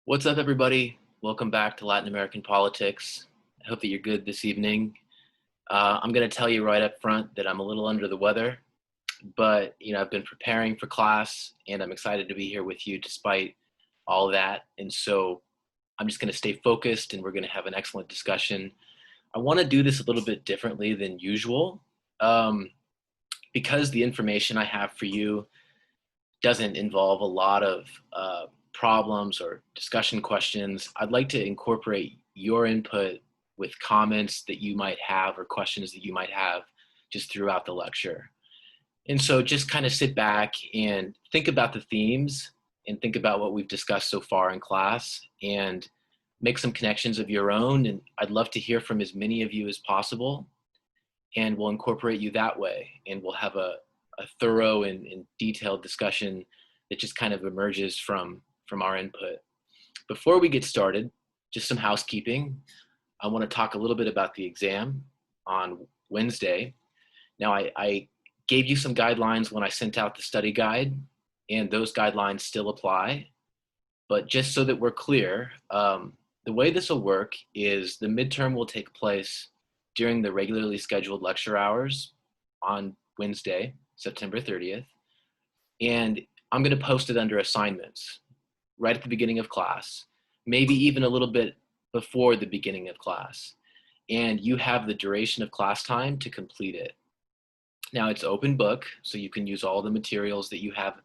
What's up, everybody? Welcome back to Latin American Politics. I hope that you're good this evening. I'm going to tell you right up front that I'm a little under the weather, but I've been preparing for class, and I'm excited to be here with you despite all that. And so I'm just going to stay focused, and we're going to have an excellent discussion. I want to do this a little bit differently than usual, um, because the information I have for you doesn't involve a lot of problems or discussion questions. I'd like to incorporate your input with comments that you might have or questions that you might have just throughout the lecture. And so just kind of sit back and think about the themes and think about what we've discussed so far in class and make some connections of your own. And I'd love to hear from as many of you as possible. And we'll incorporate you that way. And we'll have a thorough and detailed discussion that just kind of emerges from our input. Before we get started, just some housekeeping. I want to talk a little bit about the exam on Wednesday. Now, I gave you some guidelines when I sent out the study guide, and those guidelines still apply. But just so that we're clear, the way this will work is the midterm will take place during the regularly scheduled lecture hours on Wednesday, September 30th. And I'm going to post it under assignments right at the beginning of class, maybe even a little bit before the beginning of class. And you have the duration of class time to complete it. Now, it's open book, so you can use all the materials that you have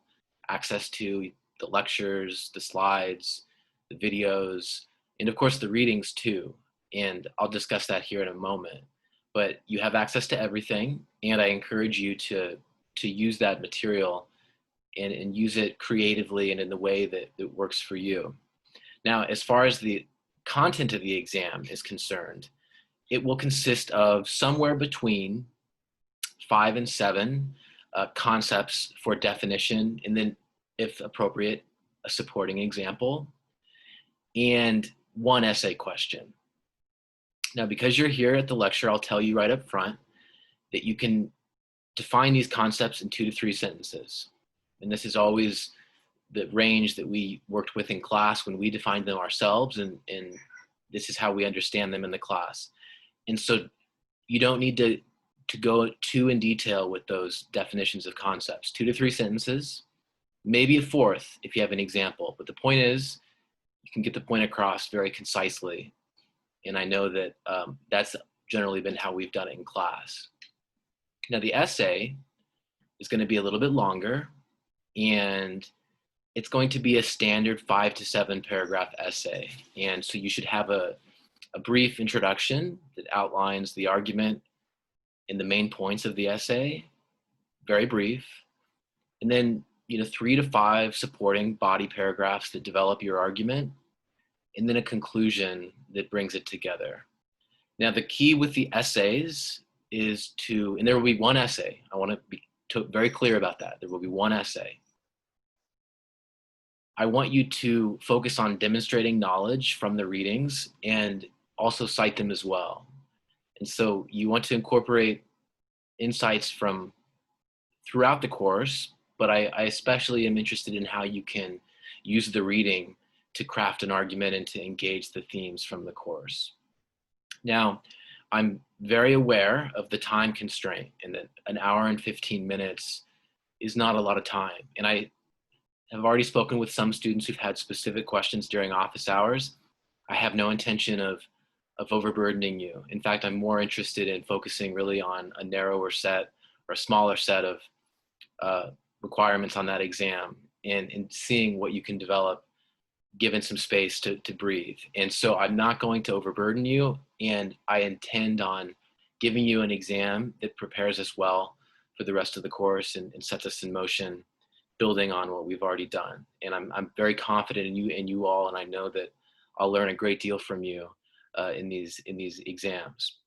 access to, the lectures, the slides, the videos, and of course the readings too. And I'll discuss that here in a moment. But you have access to everything, and I encourage you to use that material and use it creatively and in the way that works for you. Now, as far as the content of the exam is concerned, it will consist of somewhere between 5 and 7 concepts for definition, and then, if appropriate, a supporting example, and 1 essay question. Now, because you're here at the lecture, I'll tell you right up front that you can define these concepts in 2 to 3 sentences. And this is always the range that we worked with in class when we defined them ourselves, and this is how we understand them in the class. And so you don't need to go too in detail with those definitions of concepts. 2 to 3 sentences, maybe a 4th if you have an example. But the point is, you can get the point across very concisely. And I know that that's generally been how we've done it in class. Now, the essay is going to be a little bit longer, and it's going to be a standard 5 to 7 paragraph essay. And so you should have a brief introduction that outlines the argument and the main points of the essay, very brief. And then, 3 to 5 supporting body paragraphs that develop your argument, and then a conclusion that brings it together. Now, the key with the essays is and there will be 1 essay. I want to be very clear about that. There will be 1 essay. I want you to focus on demonstrating knowledge from the readings and also cite them as well. And so you want to incorporate insights from throughout the course, but I especially am interested in how you can use the reading to craft an argument and to engage the themes from the course. Now, I'm very aware of the time constraint, and that an hour and 15 minutes is not a lot of time. And I have already spoken with some students who've had specific questions during office hours. I have no intention of overburdening you. In fact, I'm more interested in focusing really on a narrower set or a smaller set of requirements on that exam, and seeing what you can develop given some space to breathe. And so I'm not going to overburden you, and I intend on giving you an exam that prepares us well for the rest of the course and sets us in motion, building on what we've already done. And I'm very confident in you all, and I know that I'll learn a great deal from you in these exams.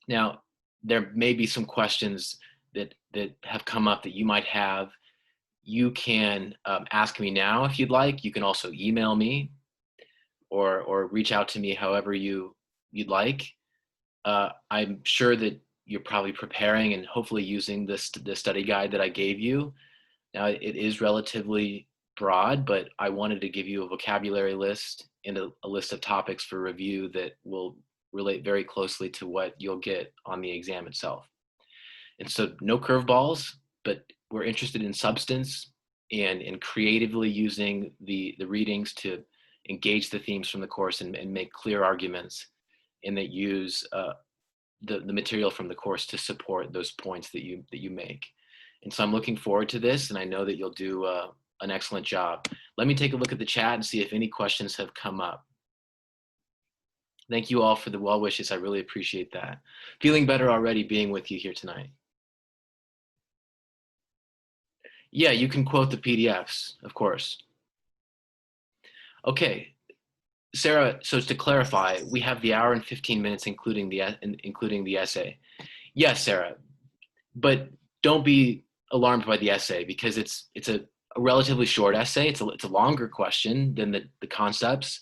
Now, there may be some questions that have come up that you might have. You can ask me now if you'd like. You can also email me or reach out to me however you'd like. I'm sure that you're probably preparing and hopefully using the study guide that I gave you. Now, it is relatively broad, but I wanted to give you a vocabulary list and a list of topics for review that will relate very closely to what you'll get on the exam itself. And so no curveballs, but we're interested in substance and in creatively using the readings to engage the themes from the course and make clear arguments, and that use the material from the course to support those points that you make. And so I'm looking forward to this, and I know that you'll do an excellent job. Let me take a look at the chat and see if any questions have come up. Thank you all for the well wishes. I really appreciate that. Feeling better already being with you here tonight. Yeah, you can quote the PDFs, of course. Okay, Sarah, so to clarify, we have the hour and 15 minutes including the essay. Yes, Sarah, but don't be alarmed by the essay, because it's a relatively short essay. It's a longer question than the concepts.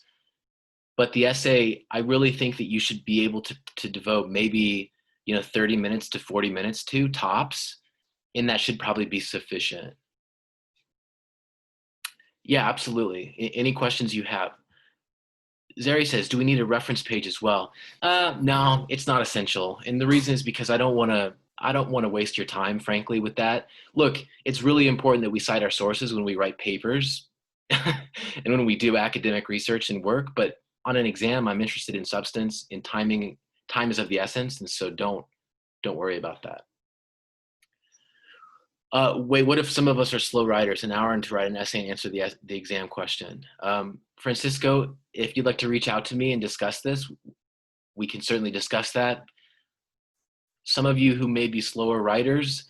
But the essay, I really think that you should be able to devote maybe 30 minutes to 40 minutes to tops, and that should probably be sufficient. Yeah, absolutely. Any questions you have? Zeri says, do we need a reference page as well? No, it's not essential. And the reason is because I don't want to waste your time, frankly, with that. Look, it's really important that we cite our sources when we write papers and when we do academic research and work. But on an exam, I'm interested in substance, in timing. Time is of the essence, and so don't worry about that. Wait, what if some of us are slow writers, an hour to write an essay and answer the exam question? Francisco, if you'd like to reach out to me and discuss this, we can certainly discuss that. Some of you who may be slower writers,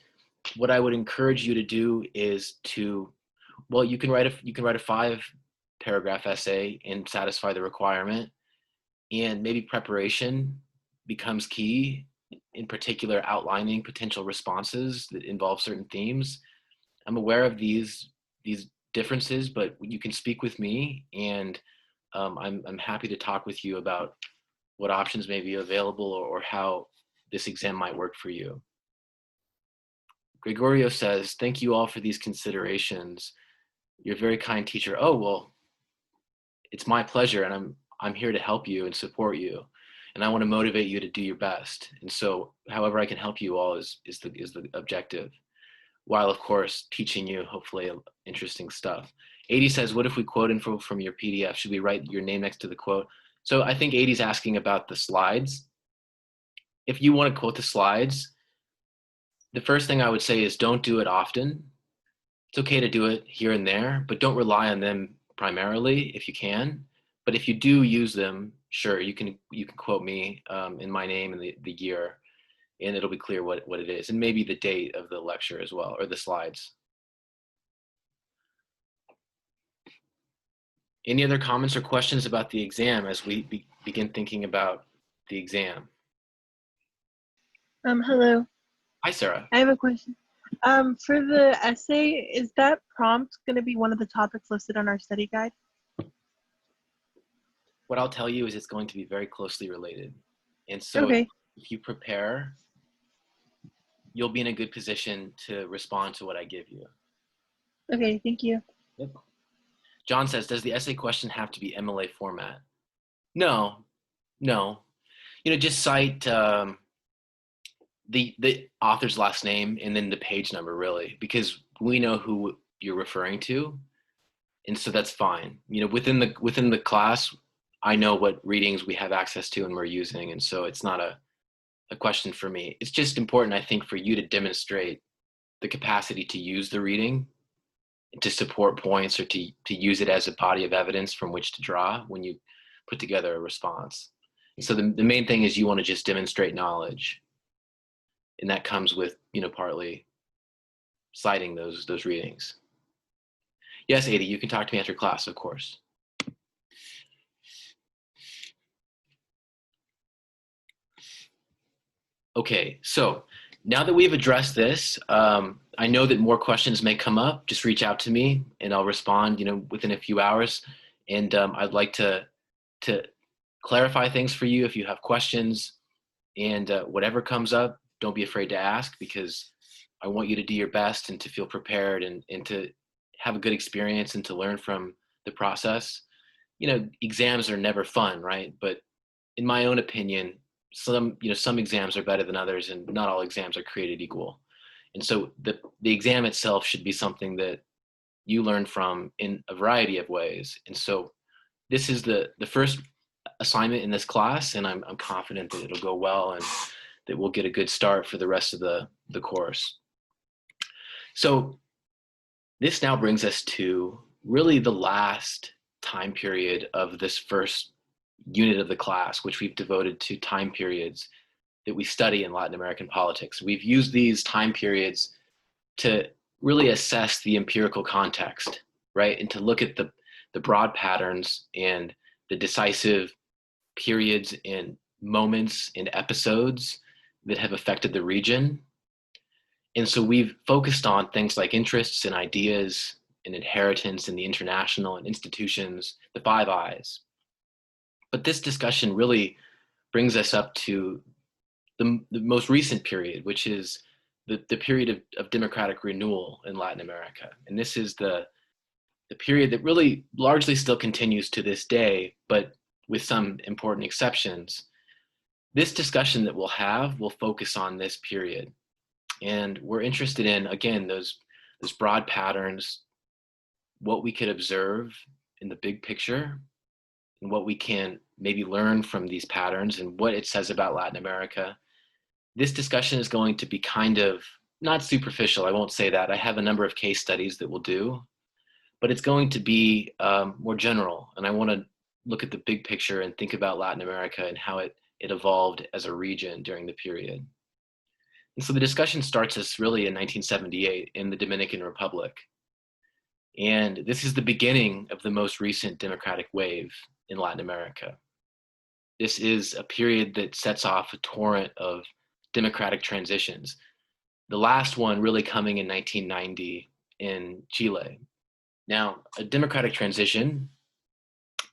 what I would encourage you to do is you can write a 5-paragraph essay and satisfy the requirement, and maybe preparation becomes key, in particular outlining potential responses that involve certain themes. I'm aware of these differences, but you can speak with me, and I'm happy to talk with you about what options may be available or how this exam might work for you. Gregorio says, thank you all for these considerations. You're a very kind teacher. Oh, well, it's my pleasure, and I'm here to help you and support you. And I want to motivate you to do your best. And so however I can help you all is the objective, while of course teaching you hopefully interesting stuff. 80 says, what if we quote info from your PDF? Should we write your name next to the quote? So I think 80's asking about the slides. If you want to quote the slides, the first thing I would say is don't do it often. It's okay to do it here and there, but don't rely on them primarily if you can. But if you do use them, sure, you can quote me in my name and the year, and it'll be clear what it is, and maybe the date of the lecture as well, or the slides. Any other comments or questions about the exam as we begin thinking about the exam? Hello. Hi, Sarah. I have a question. For the essay, is that prompt going to be one of the topics listed on our study guide? What I'll tell you is it's going to be very closely related. And so okay. If you prepare, you'll be in a good position to respond to what I give you. Okay, thank you. Yep. John says, does the essay question have to be MLA format? No. Just cite the author's last name and then the page number, really, because we know who you're referring to. And so that's fine. Within the class, I know what readings we have access to and we're using. And so it's not a question for me. It's just important, I think, for you to demonstrate the capacity to use the reading to support points or to use it as a body of evidence from which to draw when you put together a response. And so the main thing is you want to just demonstrate knowledge. And that comes with, partly citing those readings. Yes, Ada, you can talk to me after class, of course. Okay, so now that we've addressed this, I know that more questions may come up. Just reach out to me and I'll respond, within a few hours. And I'd like to clarify things for you if you have questions. And whatever comes up, don't be afraid to ask, because I want you to do your best and to feel prepared and to have a good experience and to learn from the process. Exams are never fun, right? But in my own opinion, some exams are better than others, and not all exams are created equal. And so the exam itself should be something that you learn from in a variety of ways. And so this is the first assignment in this class, and I'm confident that it'll go well and that we'll get a good start for the rest of the course. So this now brings us to really the last time period of this first unit of the class, which we've devoted to time periods that we study in Latin American politics. We've used these time periods to really assess the empirical context, right? And to look at the broad patterns and the decisive periods and moments and episodes that have affected the region. And so we've focused on things like interests and ideas and inheritance and the international and institutions, the Five Eyes. But this discussion really brings us up to the most recent period, which is the period of democratic renewal in Latin America. And this is the period that really largely still continues to this day, but with some important exceptions. This discussion that we'll have will focus on this period. And we're interested in, again, those broad patterns, what we could observe in the big picture, and what we can maybe learn from these patterns and what it says about Latin America. This discussion is going to be kind of not superficial, I won't say that. I have a number of case studies that we'll do, but it's going to be more general. And I want to look at the big picture and think about Latin America and how it evolved as a region during the period. And so the discussion starts us really in 1978 in the Dominican Republic. And this is the beginning of the most recent democratic wave in Latin America. This is a period that sets off a torrent of democratic transitions. The last one really coming in 1990 in Chile. Now, a democratic transition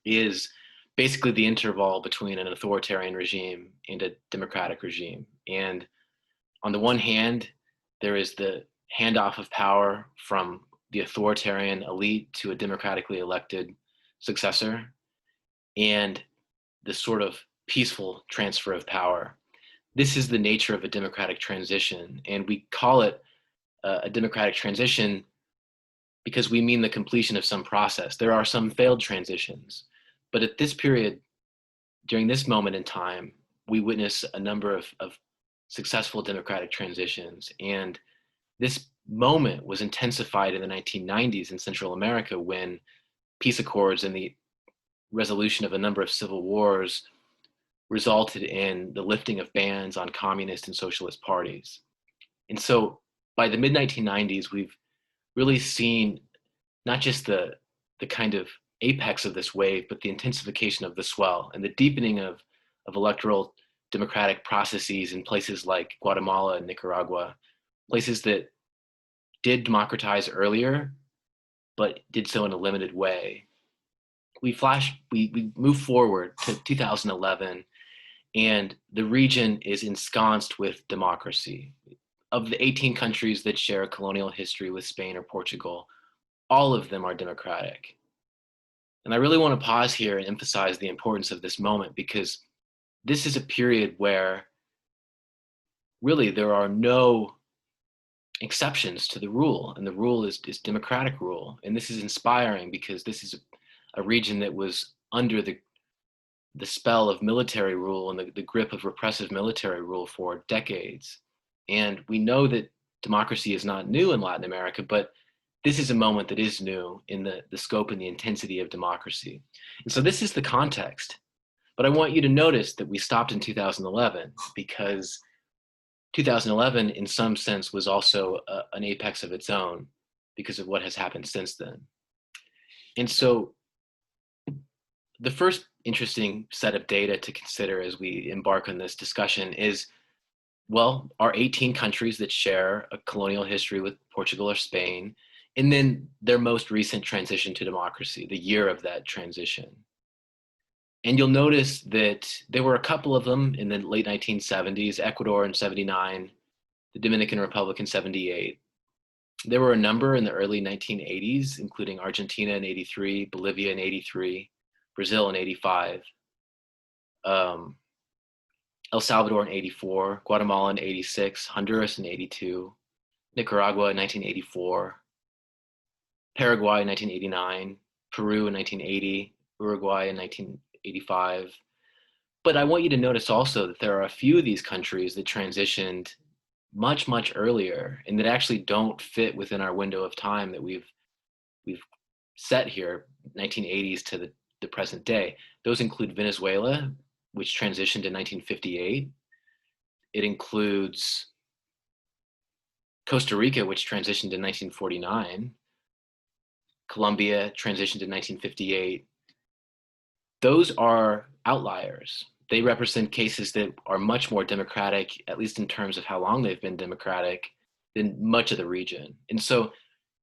is basically the interval between an authoritarian regime and a democratic regime. And on the one hand, there is the handoff of power from the authoritarian elite to a democratically elected successor, and the sort of peaceful transfer of power. This is the nature of a democratic transition, and we call it a democratic transition because we mean the completion of some process. There are some failed transitions, but at this period, during this moment in time, we witness a number of successful democratic transitions. And this moment was intensified in the 1990s in Central America when peace accords and the resolution of a number of civil wars resulted in the lifting of bans on communist and socialist parties. And so by the mid-1990s, we've really seen not just the kind of apex of this wave, but the intensification of the swell and the deepening of electoral democratic processes in places like Guatemala and Nicaragua, places that did democratize earlier, but did so in a limited way. We move forward to 2011, and the region is ensconced with democracy. Of the 18 countries that share a colonial history with Spain or Portugal, all of them are democratic. And I really want to pause here and emphasize the importance of this moment, because this is a period where really there are no exceptions to the rule, and the rule is democratic rule. And this is inspiring because this is a region that was under the spell of military rule and the grip of repressive military rule for decades. And we know that democracy is not new in Latin America, but this is a moment that is new in the scope and the intensity of democracy. And so this is the context. But I want you to notice that we stopped in 2011 because 2011 in some sense was also an apex of its own because of what has happened since then. And so the first interesting set of data to consider as we embark on this discussion is, well, our 18 countries that share a colonial history with Portugal or Spain, and then their most recent transition to democracy, the year of that transition. And you'll notice that there were a couple of them in the late 1970s, Ecuador in 79, the Dominican Republic in 78. There were a number in the early 1980s, including Argentina in 83, Bolivia in 83, Brazil in 85, um, El Salvador in 84, Guatemala in 86, Honduras in 82, Nicaragua in 1984, Paraguay in 1989, Peru in 1980, Uruguay in 1985. But I want you to notice also that there are a few of these countries that transitioned much, much earlier and that actually don't fit within our window of time that we've set here, 1980s to the present day. Those include Venezuela, which transitioned in 1958. It includes Costa Rica, which transitioned in 1949. Colombia transitioned in 1958. Those are outliers. They represent cases that are much more democratic, at least in terms of how long they've been democratic, than much of the region. And so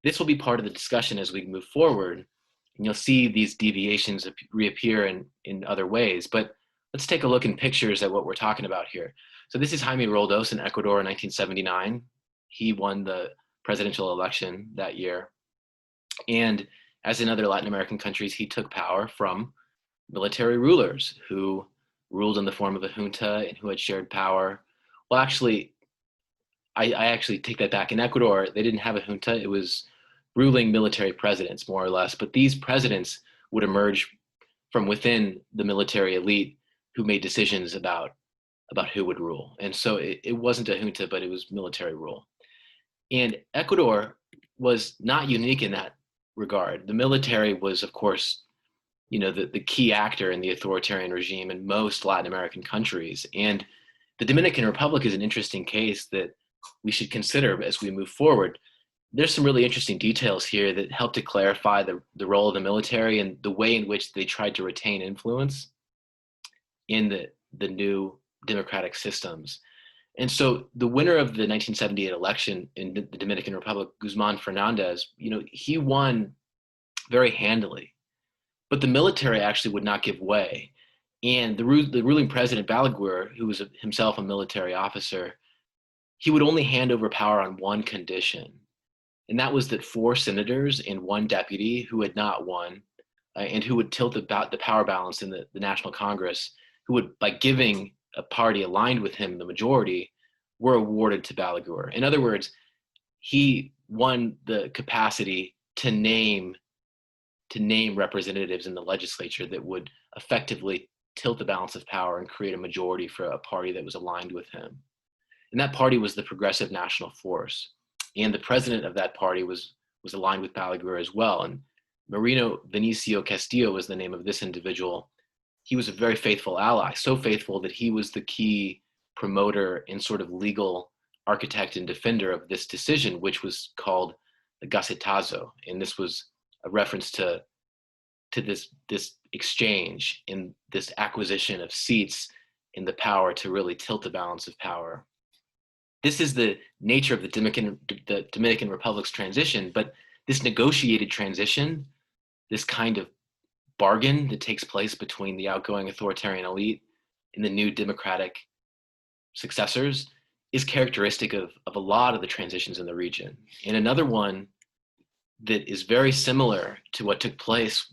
this will be part of the discussion as we move forward. And you'll see these deviations reappear in other ways. But let's take a look in pictures at what we're talking about here. So this is Jaime Roldos in Ecuador in 1979. He won the presidential election that year. And as in other Latin American countries, he took power from military rulers who ruled in the form of a junta and who had shared power. Well, actually, I actually take that back. In Ecuador, they didn't have a junta. It was ruling military presidents, more or less. But these presidents would emerge from within the military elite who made decisions about who would rule. And so it wasn't a junta, but it was military rule. And Ecuador was not unique in that regard. The military was, of course, the key actor in the authoritarian regime in most Latin American countries. And the Dominican Republic is an interesting case that we should consider as we move forward. There's some really interesting details here that help to clarify the role of the military and the way in which they tried to retain influence in the new democratic systems. And so the winner of the 1978 election in the Dominican Republic, Guzman Fernandez, he won very handily. But the military actually would not give way. And the ruling president, Balaguer, who was himself a military officer, he would only hand over power on one condition. And that was that 4 senators and 1 deputy who had not won and who would tilt the power balance in the National Congress, who would, by giving a party aligned with him the majority, were awarded to Balaguer. In other words, he won the capacity to name representatives in the legislature that would effectively tilt the balance of power and create a majority for a party that was aligned with him. And that party was the Progressive National Force. And the president of that party was aligned with Balaguer as well. And Marino Vinicio Castillo was the name of this individual. He was a very faithful ally, so faithful that he was the key promoter and sort of legal architect and defender of this decision, which was called the Gacetazo. And this was a reference to this exchange in this acquisition of seats in the power to really tilt the balance of power. This is the nature of the Dominican Republic's transition, but this negotiated transition, this kind of bargain that takes place between the outgoing authoritarian elite and the new democratic successors, is characteristic of a lot of the transitions in the region. And another one that is very similar to what took place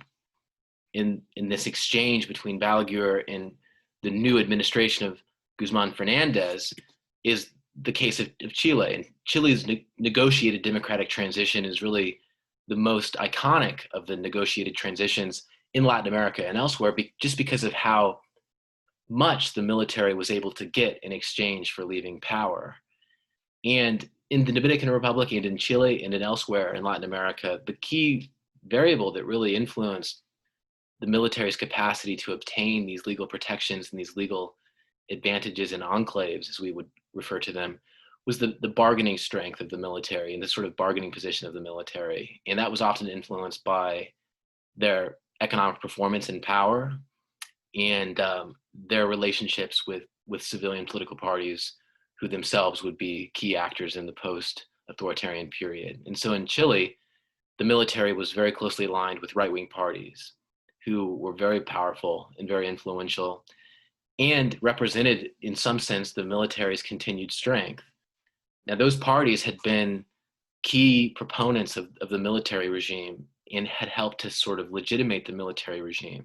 in this exchange between Balaguer and the new administration of Guzman Fernandez is the case of Chile. And Chile's negotiated democratic transition is really the most iconic of the negotiated transitions in Latin America and elsewhere, just because of how much the military was able to get in exchange for leaving power. And in the Dominican Republic and in Chile and in elsewhere in Latin America, the key variable that really influenced the military's capacity to obtain these legal protections and these legal advantages and enclaves, as we would refer to them, was the bargaining strength of the military and the sort of bargaining position of the military. And that was often influenced by their economic performance and power and their relationships with civilian political parties who themselves would be key actors in the post-authoritarian period. And so in Chile, the military was very closely aligned with right-wing parties who were very powerful and very influential and represented, in some sense, the military's continued strength. Now, those parties had been key proponents of the military regime and had helped to sort of legitimate the military regime,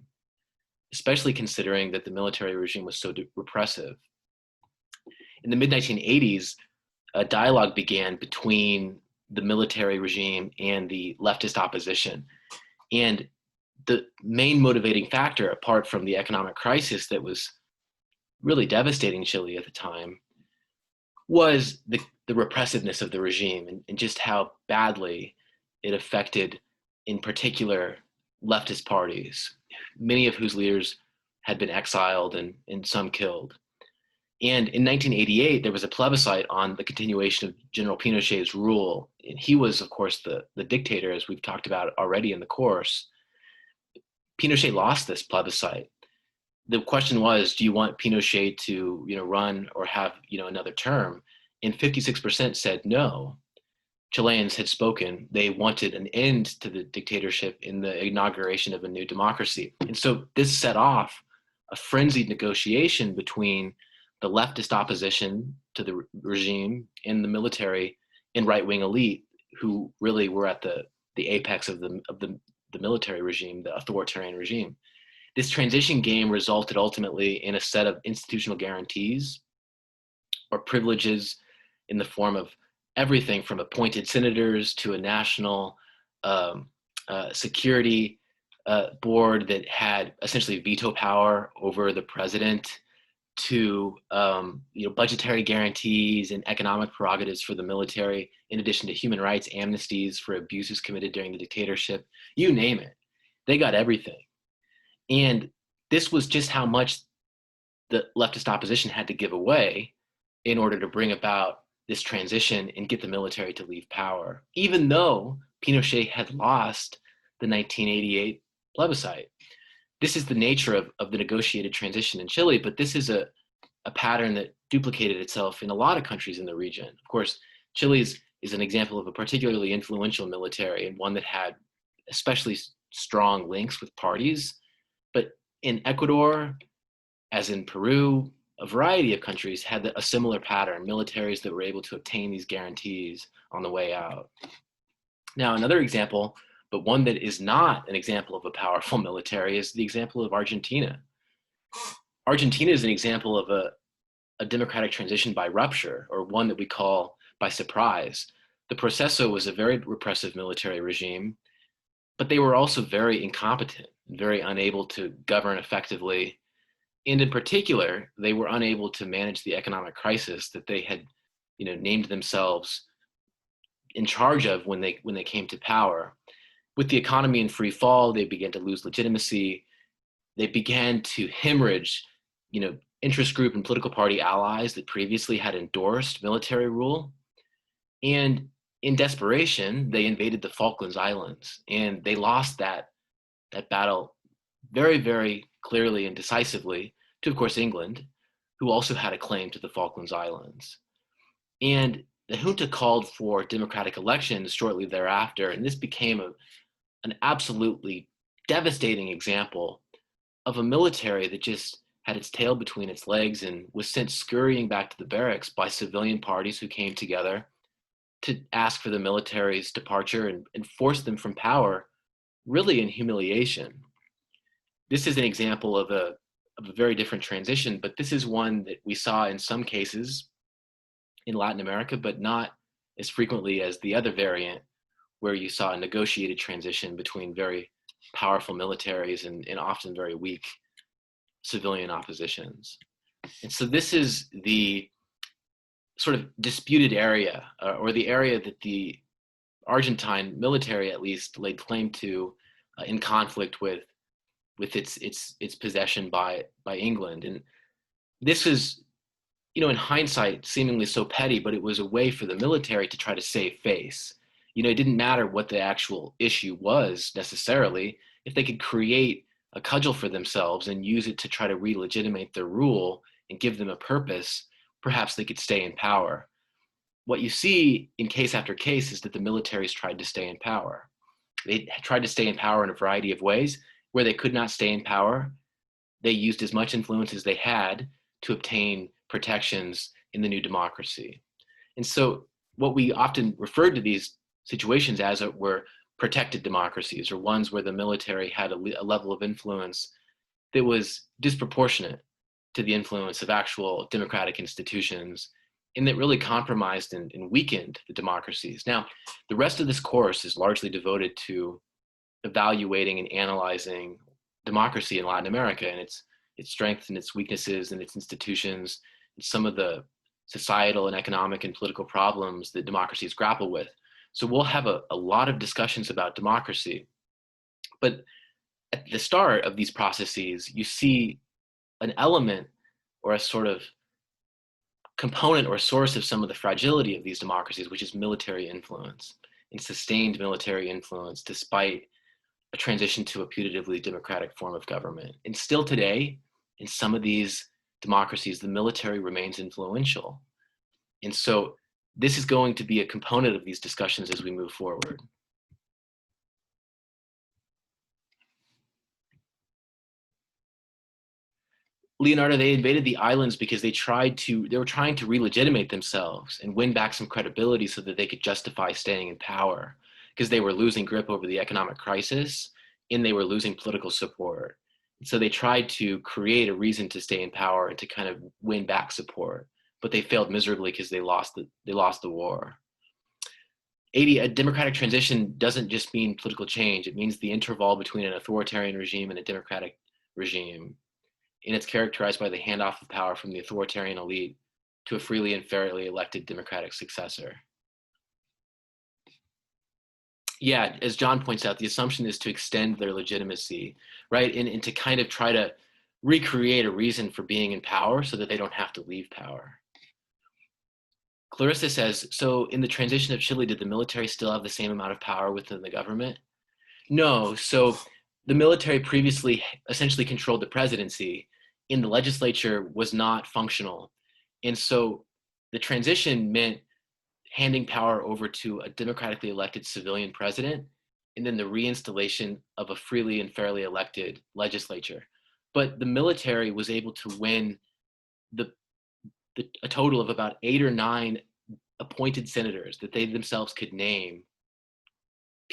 especially considering that the military regime was so repressive. In the mid-1980s, a dialogue began between the military regime and the leftist opposition. And the main motivating factor, apart from the economic crisis that was really devastating Chile at the time, was the repressiveness of the regime and just how badly it affected, in particular, leftist parties, many of whose leaders had been exiled and some killed. And in 1988, there was a plebiscite on the continuation of General Pinochet's rule. And he was, of course, the dictator, as we've talked about already in the course. Pinochet lost this plebiscite. The question was, do you want Pinochet to, run or have, another term? And 56% said no. Chileans had spoken. They wanted an end to the dictatorship in the inauguration of a new democracy. And so this set off a frenzied negotiation between the leftist opposition to the regime and the military and right-wing elite, who really were at the apex of the military regime, the authoritarian regime. This transition game resulted ultimately in a set of institutional guarantees or privileges in the form of everything from appointed senators to a national security board that had essentially veto power over the president, to budgetary guarantees and economic prerogatives for the military, in addition to human rights amnesties for abuses committed during the dictatorship. You name it, they got everything. And this was just how much the leftist opposition had to give away in order to bring about this transition and get the military to leave power, even though Pinochet had lost the 1988 plebiscite. This is the nature of the negotiated transition in Chile, but this is a pattern that duplicated itself in a lot of countries in the region. Of course, Chile is an example of a particularly influential military and one that had especially strong links with parties. But in Ecuador, as in Peru, a variety of countries had a similar pattern, militaries that were able to obtain these guarantees on the way out. Now, another example, but one that is not an example of a powerful military, is the example of Argentina. Argentina is an example of a democratic transition by rupture, or one that we call by surprise. The Proceso was a very repressive military regime, but they were also very incompetent, very unable to govern effectively. And in particular, they were unable to manage the economic crisis that they had, named themselves in charge of when they came to power. With the economy in free fall, they began to lose legitimacy. They began to hemorrhage, interest group and political party allies that previously had endorsed military rule. And in desperation, they invaded the Falklands Islands, and they lost that battle very, very clearly and decisively to, of course, England, who also had a claim to the Falklands Islands. And the junta called for democratic elections shortly thereafter, and this became an absolutely devastating example of a military that just had its tail between its legs and was sent scurrying back to the barracks by civilian parties who came together to ask for the military's departure and force them from power, really in humiliation. This is an example of a very different transition, but this is one that we saw in some cases in Latin America, but not as frequently as the other variant, where you saw a negotiated transition between very powerful militaries and often very weak civilian oppositions. And so this is the sort of disputed area, or the area that the Argentine military at least laid claim to in conflict with its possession by England. And this is, in hindsight, seemingly so petty, but it was a way for the military to try to save face. It didn't matter what the actual issue was necessarily. If they could create a cudgel for themselves and use it to try to re-legitimate their rule and give them a purpose, perhaps they could stay in power. What you see in case after case is that the militaries tried to stay in power. They tried to stay in power in a variety of ways. Where they could not stay in power, they used as much influence as they had to obtain protections in the new democracy. And so what we often referred to these situations as it were protected democracies, or ones where the military had a level of influence that was disproportionate to the influence of actual democratic institutions, and that really compromised and weakened the democracies. Now, the rest of this course is largely devoted to evaluating and analyzing democracy in Latin America and its strengths and its weaknesses and its institutions and some of the societal and economic and political problems that democracies grapple with. So we'll have a lot of discussions about democracy. But at the start of these processes, you see an element or a sort of component or source of some of the fragility of these democracies, which is military influence and sustained military influence despite a transition to a putatively democratic form of government. And still today, in some of these democracies, the military remains influential. And so this is going to be a component of these discussions as we move forward. Leonardo, they invaded the islands because they were trying to re-legitimate themselves and win back some credibility so that they could justify staying in power, because they were losing grip over the economic crisis and they were losing political support. And so they tried to create a reason to stay in power and to kind of win back support, but they failed miserably because they lost the war. A democratic transition doesn't just mean political change. It means the interval between an authoritarian regime and a democratic regime. And it's characterized by the handoff of power from the authoritarian elite to a freely and fairly elected democratic successor. Yeah, as John points out, the assumption is to extend their legitimacy, right? And to kind of try to recreate a reason for being in power so that they don't have to leave power. Clarissa says, so in the transition of Chile, did the military still have the same amount of power within the government? No, so the military previously essentially controlled the presidency, and the legislature was not functional. And so the transition meant handing power over to a democratically elected civilian president, and then the reinstallation of a freely and fairly elected legislature. But the military was able to win a total of about 8 or 9 appointed senators that they themselves could name.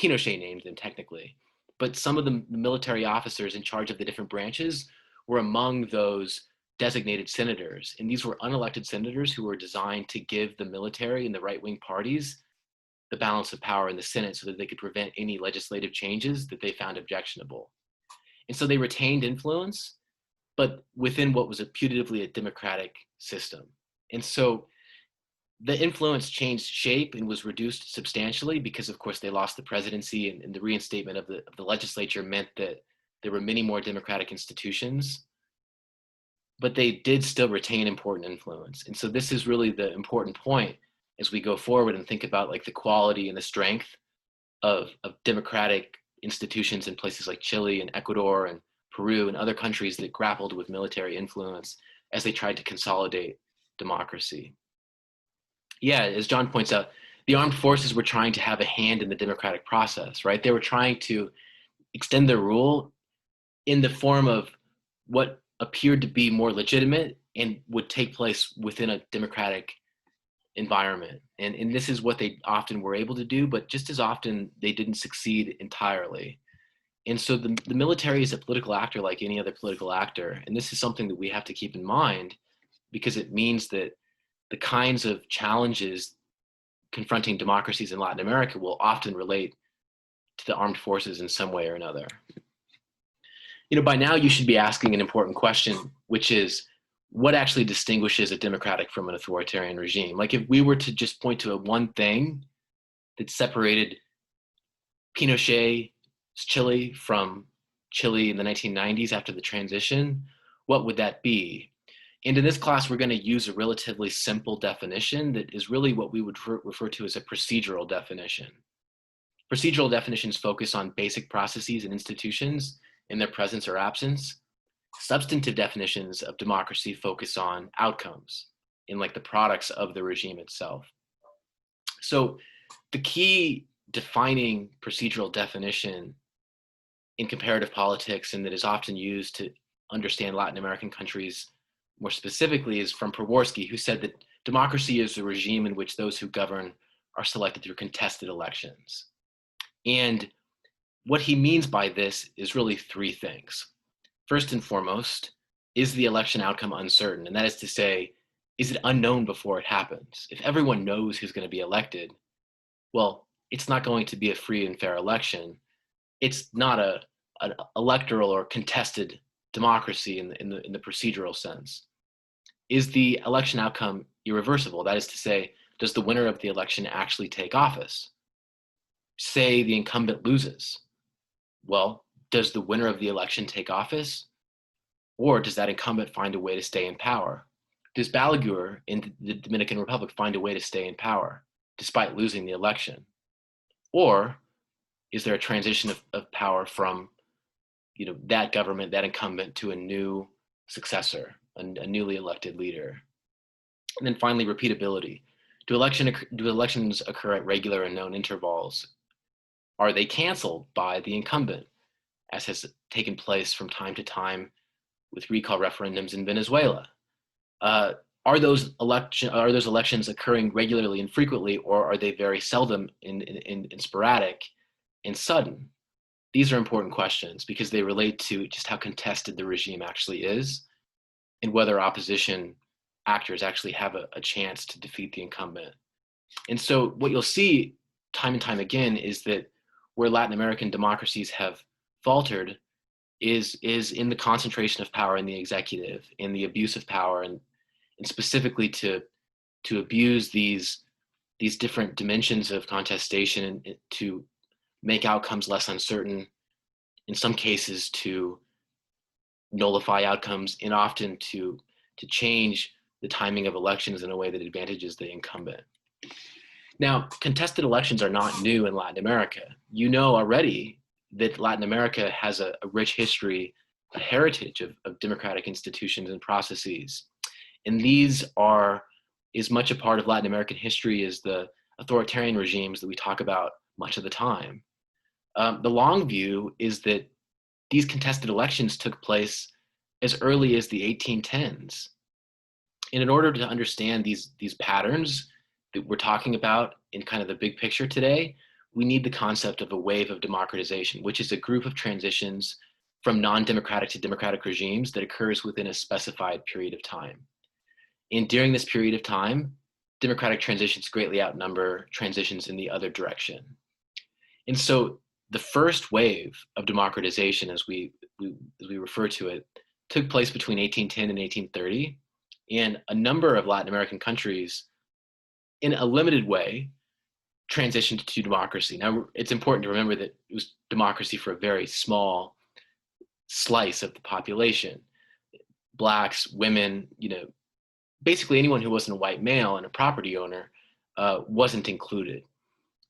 Pinochet named them technically, but some of the military officers in charge of the different branches were among those designated senators. And these were unelected senators who were designed to give the military and the right-wing parties the balance of power in the Senate so that they could prevent any legislative changes that they found objectionable. And so they retained influence, but within what was putatively a democratic system. And so the influence changed shape and was reduced substantially because, of course, they lost the presidency, and the reinstatement of the legislature meant that there were many more democratic institutions, but they did still retain important influence. And so this is really the important point as we go forward and think about like the quality and the strength of democratic institutions in places like Chile and Ecuador and Peru and other countries that grappled with military influence as they tried to consolidate democracy. Yeah, as John points out, the armed forces were trying to have a hand in the democratic process, right? They were trying to extend their rule in the form of what appeared to be more legitimate and would take place within a democratic environment. And this is what they often were able to do, but just as often they didn't succeed entirely. And so the military is a political actor like any other political actor. And this is something that we have to keep in mind because it means that the kinds of challenges confronting democracies in Latin America will often relate to the armed forces in some way or another. You know, by now you should be asking an important question, which is what actually distinguishes a democratic from an authoritarian regime? Like if we were to just point to one thing that separated Pinochet's Chile from Chile in the 1990s after the transition, what would that be? And in this class, we're going to use a relatively simple definition that is really what we would refer to as a procedural definition. Procedural definitions focus on basic processes and institutions in their presence or absence. Substantive definitions of democracy focus on outcomes in like the products of the regime itself. So the key defining procedural definition in comparative politics, and that is often used to understand Latin American countries more specifically, is from Pravorsky, who said that democracy is a regime in which those who govern are selected through contested elections. And what he means by this is really three things. First and foremost, is the election outcome uncertain? And that is to say, is it unknown before it happens? If everyone knows who's going to be elected, well, it's not going to be a free and fair election. It's not an electoral or contested democracy in the procedural sense. Is the election outcome irreversible? That is to say, does the winner of the election actually take office? Say the incumbent loses. Well, does the winner of the election take office? Or does that incumbent find a way to stay in power? Does Balaguer in the Dominican Republic find a way to stay in power despite losing the election? Or is there a transition of power from that government, that incumbent, to a new successor, a newly elected leader? And then finally, repeatability. Do elections occur at regular and known intervals? Are they canceled by the incumbent, as has taken place from time to time with recall referendums in Venezuela? Are those elections occurring regularly and frequently, or are they very seldom and sporadic and sudden? These are important questions because they relate to just how contested the regime actually is and whether opposition actors actually have a chance to defeat the incumbent. And so what you'll see time and time again is that where Latin American democracies have faltered is in the concentration of power in the executive, in the abuse of power, and specifically to abuse these different dimensions of contestation and to make outcomes less uncertain, in some cases to nullify outcomes, and often to change the timing of elections in a way that advantages the incumbent. Now, contested elections are not new in Latin America. You know already that Latin America has a rich history, a heritage of democratic institutions and processes. And these are as much a part of Latin American history as the authoritarian regimes that we talk about much of the time. The long view is that these contested elections took place as early as the 1810s. And in order to understand these patterns that we're talking about in kind of the big picture today, we need the concept of a wave of democratization, which is a group of transitions from non-democratic to democratic regimes that occurs within a specified period of time. And during this period of time, democratic transitions greatly outnumber transitions in the other direction. And so the first wave of democratization, as we refer to it, took place between 1810 and 1830. And a number of Latin American countries, in a limited way, transitioned to democracy. Now, it's important to remember that it was democracy for a very small slice of the population. Blacks, women, basically anyone who wasn't a white male and a property owner wasn't included.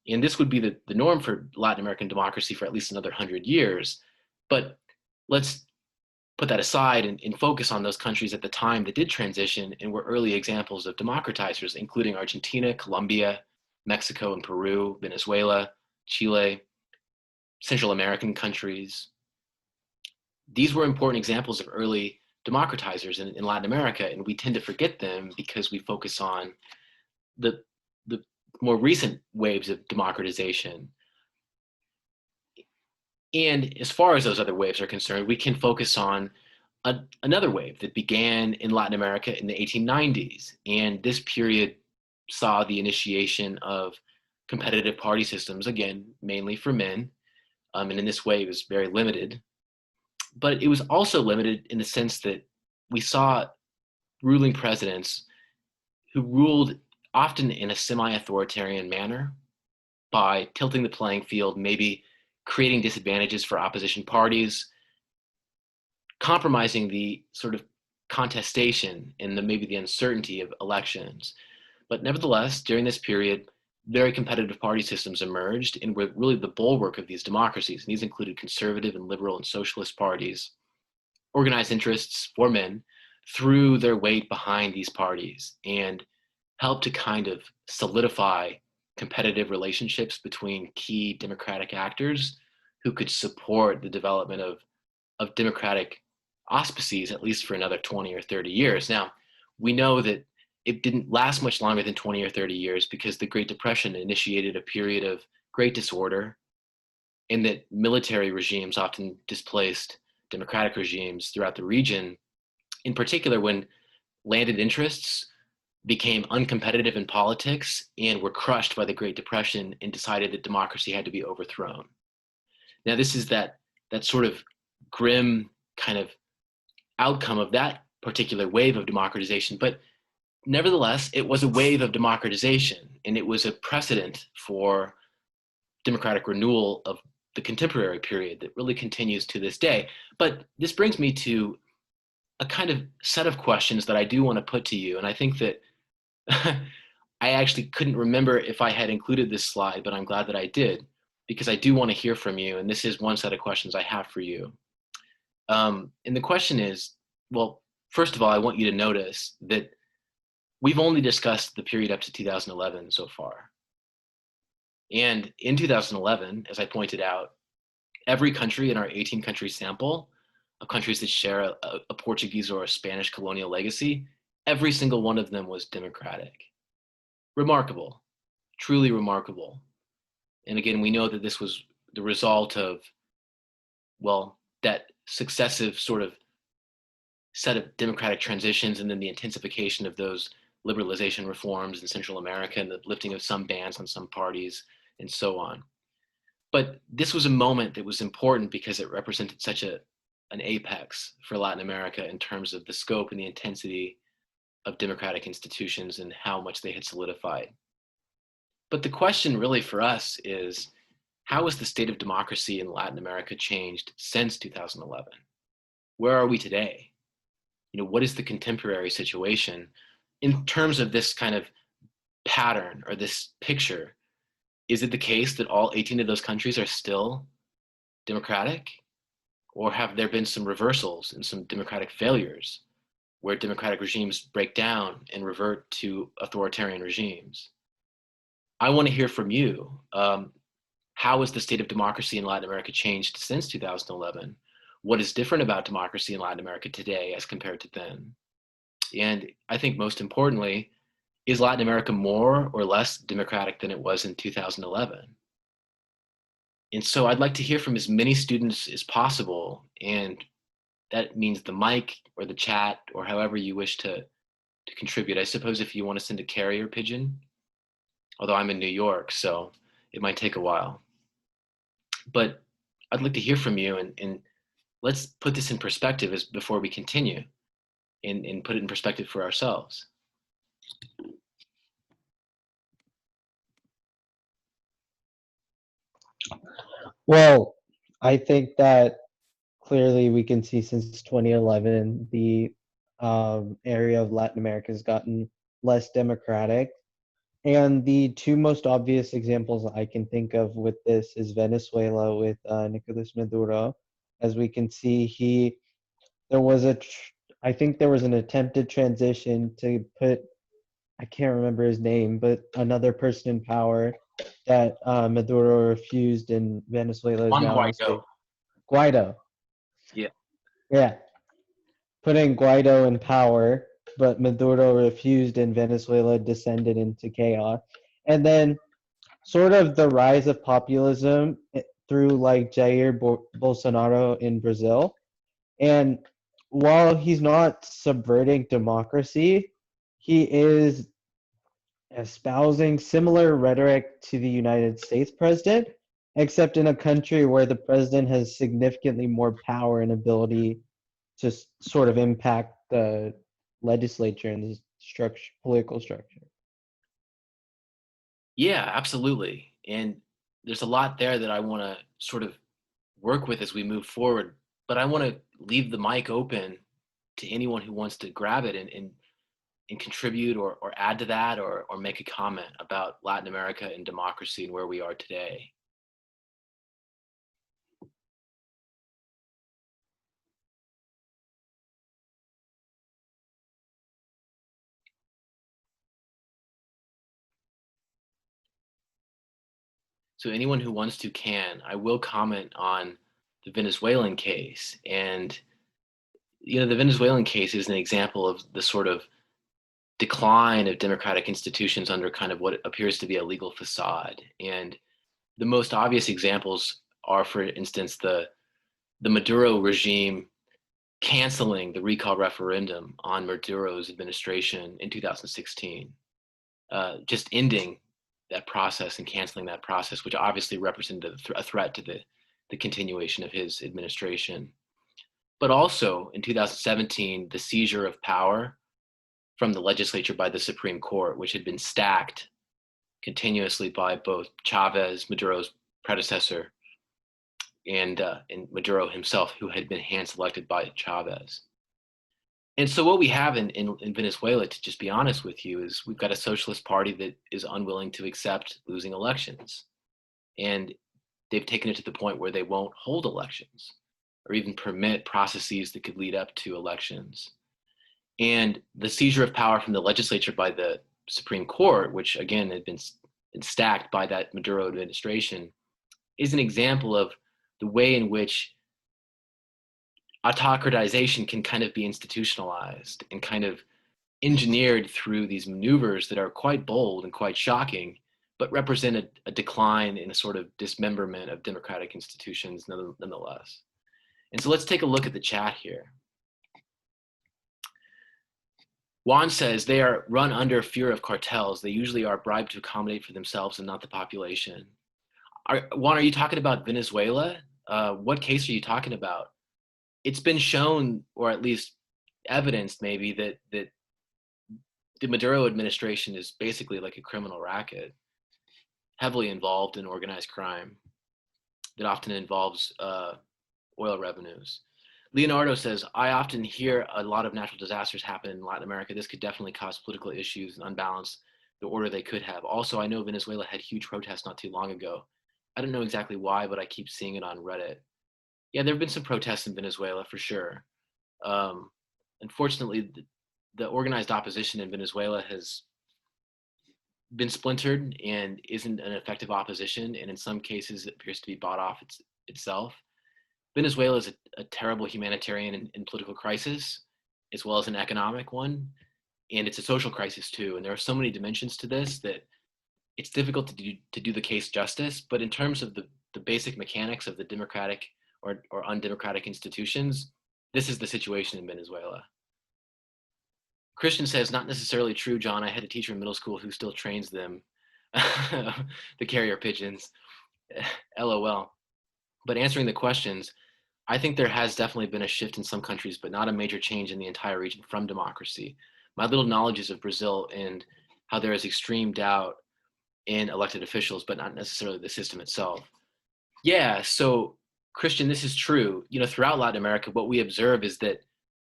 And this would be the norm for Latin American democracy for at least another 100 years. But let's put that aside and focus on those countries at the time that did transition and were early examples of democratizers, including Argentina, Colombia, Mexico and Peru, Venezuela, Chile, Central American countries. These were important examples of early democratizers in Latin America, and we tend to forget them because we focus on the more recent waves of democratization. And as far as those other waves are concerned, we can focus on another wave that began in Latin America in the 1890s. And this period saw the initiation of competitive party systems, again, mainly for men. And in this way, it was very limited. But it was also limited in the sense that we saw ruling presidents who ruled often in a semi-authoritarian manner by tilting the playing field, maybe creating disadvantages for opposition parties, compromising the sort of contestation and maybe the uncertainty of elections. But nevertheless, during this period, very competitive party systems emerged and were really the bulwark of these democracies. And these included conservative and liberal and socialist parties, organized interests for men, threw their weight behind these parties and helped to kind of solidify competitive relationships between key democratic actors who could support the development of democratic auspices, at least for another 20 or 30 years. Now, we know that it didn't last much longer than 20 or 30 years because the Great Depression initiated a period of great disorder, and that military regimes often displaced democratic regimes throughout the region, in particular when landed interests became uncompetitive in politics and were crushed by the Great Depression and decided that democracy had to be overthrown. Now, this is that sort of grim kind of outcome of that particular wave of democratization, but nevertheless, it was a wave of democratization, and it was a precedent for democratic renewal of the contemporary period that really continues to this day. But this brings me to a kind of set of questions that I do want to put to you, and I think that I actually couldn't remember if I had included this slide, but I'm glad that I did, because I do want to hear from you, and this is one set of questions I have for you. And the question is, well, first of all, I want you to notice that we've only discussed the period up to 2011 so far. And in 2011, as I pointed out, every country in our 18-country sample of countries that share a Portuguese or a Spanish colonial legacy, every single one of them was democratic. Remarkable, truly remarkable. And again, we know that this was the result of, well, that successive sort of set of democratic transitions and then the intensification of those liberalization reforms in Central America and the lifting of some bans on some parties and so on. But this was a moment that was important because it represented such an apex for Latin America in terms of the scope and the intensity of democratic institutions and how much they had solidified. But the question really for us is, how has the state of democracy in Latin America changed since 2011? Where are we today? What is the contemporary situation in terms of this kind of pattern or this picture? Is it the case that all 18 of those countries are still democratic? Or have there been some reversals and some democratic failures where democratic regimes break down and revert to authoritarian regimes? I want to hear from you. How has the state of democracy in Latin America changed since 2011? What is different about democracy in Latin America today as compared to then? And I think most importantly, is Latin America more or less democratic than it was in 2011? And so I'd like to hear from as many students as possible. And that means the mic or the chat or however you wish to contribute. I suppose if you want to send a carrier pigeon, although I'm in New York, so it might take a while. But I'd like to hear from you, and let's put this in perspective as before we continue and put it in perspective for ourselves. Well, I think that clearly we can see since 2011, the area of Latin America has gotten less democratic. And the two most obvious examples I can think of with this is Venezuela with Nicolas Maduro. As we can see, there was I think there was an attempted transition to put, I can't remember his name, but another person in power that Maduro refused, and Venezuela is Juan now Guaido. Guaido. Yeah. Yeah, putting Guaido in power, but Maduro refused and Venezuela descended into chaos. And then sort of the rise of populism through like Jair Bolsonaro in Brazil. And while he's not subverting democracy, he is espousing similar rhetoric to the United States president, except in a country where the president has significantly more power and ability to sort of impact the legislature and the structure, political structure. Yeah, absolutely. And there's a lot there that I want to sort of work with as we move forward, but I want to leave the mic open to anyone who wants to grab it and contribute or add to that or make a comment about Latin America and democracy and where we are today. So anyone who wants to can. I will comment on the Venezuelan case. And, the Venezuelan case is an example of the sort of decline of democratic institutions under kind of what appears to be a legal facade. And the most obvious examples are, for instance, the Maduro regime canceling the recall referendum on Maduro's administration in 2016, just ending that process and canceling that process, which obviously represented a threat to the continuation of his administration. But also in 2017, the seizure of power from the legislature by the Supreme Court, which had been stacked continuously by both Chavez, Maduro's predecessor, and Maduro himself, who had been hand-selected by Chavez. And so what we have in Venezuela, to just be honest with you, is we've got a socialist party that is unwilling to accept losing elections. And they've taken it to the point where they won't hold elections or even permit processes that could lead up to elections. And the seizure of power from the legislature by the Supreme Court, which again had been stacked by that Maduro administration, is an example of the way in which autocratization can kind of be institutionalized and kind of engineered through these maneuvers that are quite bold and quite shocking, but represent a decline in a sort of dismemberment of democratic institutions nonetheless. And so let's take a look at the chat here. Juan says they are run under fear of cartels. They usually are bribed to accommodate for themselves and not the population. Juan, are you talking about Venezuela? What case are you talking about? It's been shown, or at least evidenced maybe, that the Maduro administration is basically like a criminal racket, heavily involved in organized crime that often involves oil revenues. Leonardo says, I often hear a lot of natural disasters happen in Latin America. This could definitely cause political issues and unbalance the order they could have. Also, I know Venezuela had huge protests not too long ago. I don't know exactly why, but I keep seeing it on Reddit. Yeah, there have been some protests in Venezuela for sure. Unfortunately, the organized opposition in Venezuela has been splintered and isn't an effective opposition, and in some cases it appears to be bought off itself. Venezuela is a terrible humanitarian and political crisis, as well as an economic one, and it's a social crisis too. And there are so many dimensions to this that it's difficult to do the case justice. But in terms of the basic mechanics of the democratic or undemocratic institutions, this is the situation in Venezuela. Christian says, not necessarily true, John. I had a teacher in middle school who still trains them, the carrier pigeons, LOL. But answering the questions, I think there has definitely been a shift in some countries, but not a major change in the entire region from democracy. My little knowledge is of Brazil and how there is extreme doubt in elected officials, but not necessarily the system itself. Yeah, so Christian, this is true. You know, throughout Latin America, what we observe is that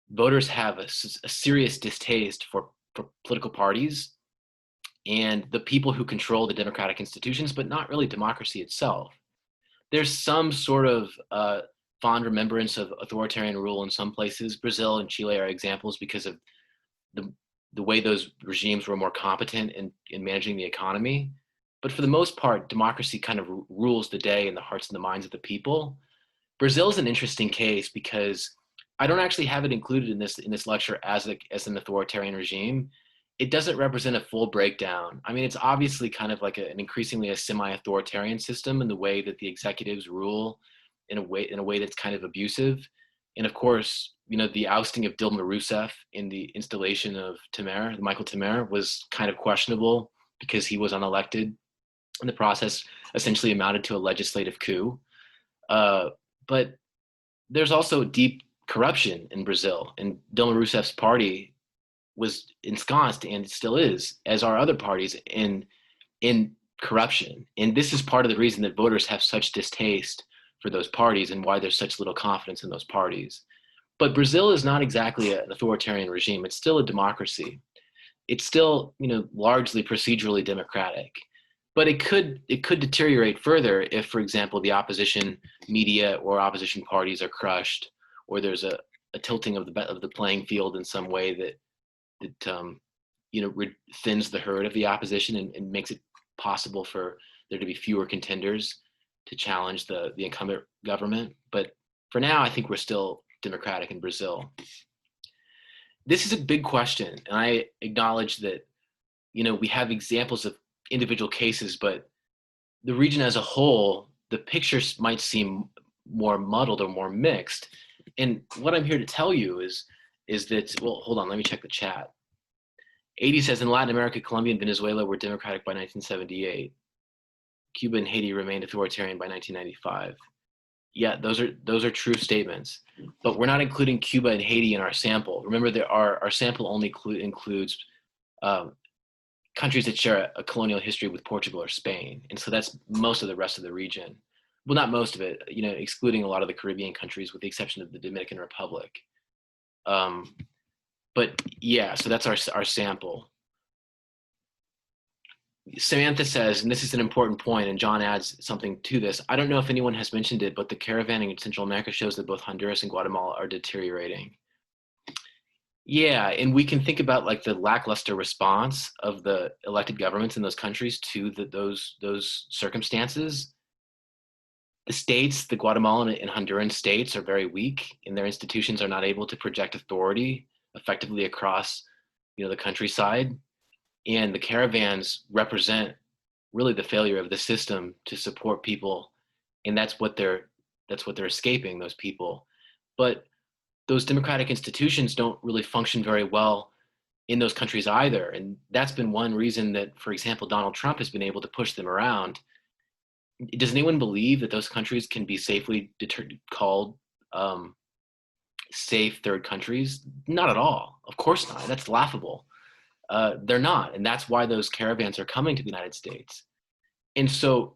voters have a serious distaste for political parties and the people who control the democratic institutions, but not really democracy itself. There's some sort of fond remembrance of authoritarian rule in some places. Brazil and Chile are examples because of the way those regimes were more competent in managing the economy. But for the most part, democracy kind of rules the day in the hearts and the minds of the people. Brazil is an interesting case because I don't actually have it included in this lecture as an authoritarian regime. It doesn't represent a full breakdown. I mean, it's obviously kind of like an increasingly a semi-authoritarian system in the way that the executives rule in a way that's kind of abusive. And of course, you know, the ousting of Dilma Rousseff in the installation of Temer, Michael Temer, was kind of questionable because he was unelected. And the process essentially amounted to a legislative coup. But there's also deep corruption in Brazil, and Dilma Rousseff's party was ensconced, and still is, as are other parties, in corruption. And this is part of the reason that voters have such distaste for those parties and why there's such little confidence in those parties. But Brazil is not exactly an authoritarian regime. It's still a democracy. It's still, you know, largely procedurally democratic. But it could deteriorate further if, for example, the opposition media or opposition parties are crushed, or there's a tilting of the playing field in some way that you know, thins the herd of the opposition and makes it possible for there to be fewer contenders to challenge the incumbent government. But for now, I think we're still democratic in Brazil. this is a big question, and I acknowledge that, we have examples of individual cases, but the region as a whole, the pictures might seem more muddled or more mixed. And what I'm here to tell you is that, well, hold on, let me check the chat. 80 says in Latin America, Colombia and Venezuela were democratic by 1978. Cuba and Haiti remained authoritarian by 1995. Yeah, those are true statements, but we're not including Cuba and Haiti in our sample. Remember, our sample only includes countries that share a colonial history with Portugal or Spain, and so that's most of the rest of the region. Well, not most of it, excluding a lot of the Caribbean countries, with the exception of the Dominican Republic. But yeah, so that's our sample. Samantha says, and this is an important point, and John adds something to this. I don't know if anyone has mentioned it, but the caravanning in Central America shows that both Honduras and Guatemala are deteriorating. Yeah, and we can think about like the lackluster response of the elected governments in those countries to those circumstances. The states, the Guatemalan and Honduran states, are very weak, and their institutions are not able to project authority effectively across, the countryside. And the caravans represent really the failure of the system to support people, and that's what they're escaping, those people. But those democratic institutions don't really function very well in those countries either, and that's been one reason that, for example, Donald Trump has been able to push them around. Does anyone believe that those countries can be safely called safe third countries? Not at all. Of course not. That's laughable. They're not, and that's why those caravans are coming to the United States. And so,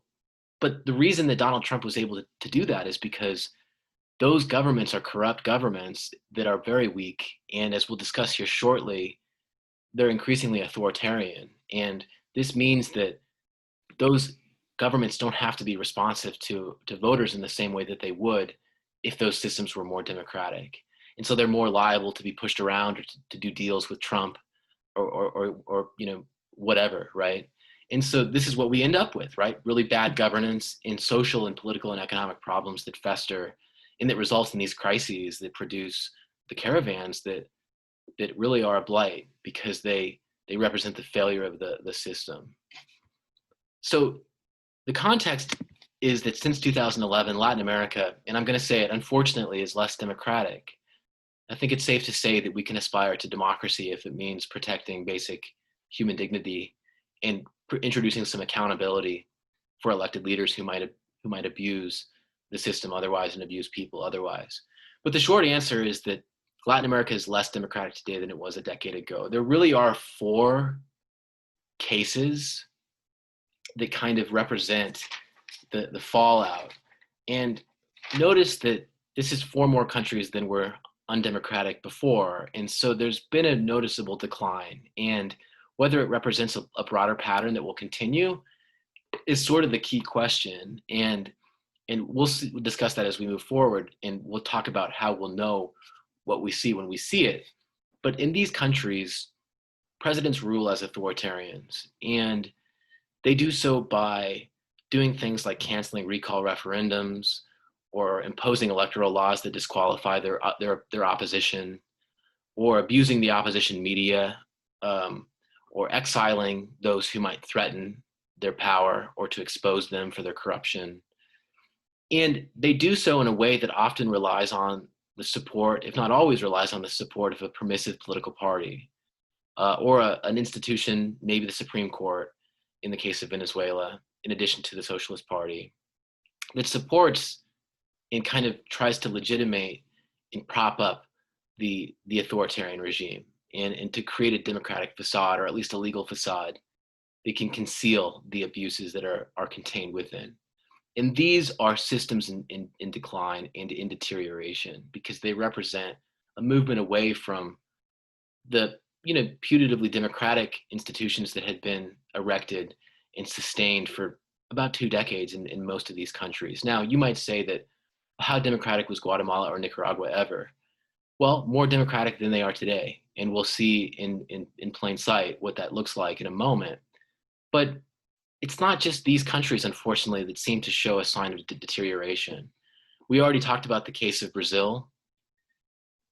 but the reason that Donald Trump was able to do that is because those governments are corrupt governments that are very weak, and as we'll discuss here shortly, they're increasingly authoritarian. And this means that those governments don't have to be responsive to voters in the same way that they would if those systems were more democratic. And so they're more liable to be pushed around or to do deals with Trump or whatever, right? And so this is what we end up with, right? Really bad governance and social and political and economic problems that fester and that results in these crises that produce the caravans that really are a blight because they represent the failure of the system. So the context is that since 2011, Latin America, and I'm going to say it, unfortunately, is less democratic. I think it's safe to say that we can aspire to democracy if it means protecting basic human dignity and introducing some accountability for elected leaders who might abuse the system otherwise and abuse people otherwise. But the short answer is that Latin America is less democratic today than it was a decade ago. There really are 4 cases that kind of represent the fallout. And notice that this is 4 more countries than were undemocratic before. And so there's been a noticeable decline. And whether it represents a broader pattern that will continue is sort of the key question. And we'll discuss that as we move forward. And we'll talk about how we'll know what we see when we see it. But in these countries, presidents rule as authoritarians. And they do so by doing things like canceling recall referendums, or imposing electoral laws that disqualify their opposition, or abusing the opposition media, or exiling those who might threaten their power or to expose them for their corruption. And they do so in a way that often relies on the support, if not always relies on the support of a permissive political party, or an institution, maybe the Supreme Court, in the case of Venezuela, in addition to the Socialist Party, that supports and kind of tries to legitimate and prop up the authoritarian regime and to create a democratic facade, or at least a legal facade, that can conceal the abuses that are contained within. And these are systems in decline and in deterioration because they represent a movement away from the putatively democratic institutions that had been erected and sustained for about 2 decades in most of these countries. Now, you might say that, how democratic was Guatemala or Nicaragua ever? Well, more democratic than they are today. And we'll see in plain sight what that looks like in a moment. But it's not just these countries, unfortunately, that seem to show a sign of deterioration. We already talked about the case of Brazil.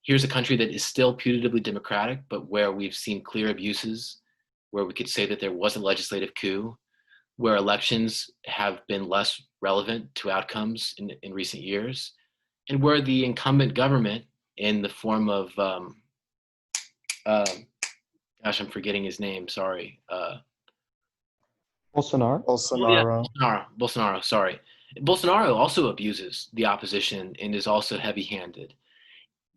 Here's a country that is still putatively democratic, but where we've seen clear abuses, where we could say that there was a legislative coup, where elections have been less relevant to outcomes in recent years, and where the incumbent government, in the form of, gosh, I'm forgetting his name, sorry. Bolsonaro? Bolsonaro. Bolsonaro, sorry. Bolsonaro also abuses the opposition and is also heavy-handed.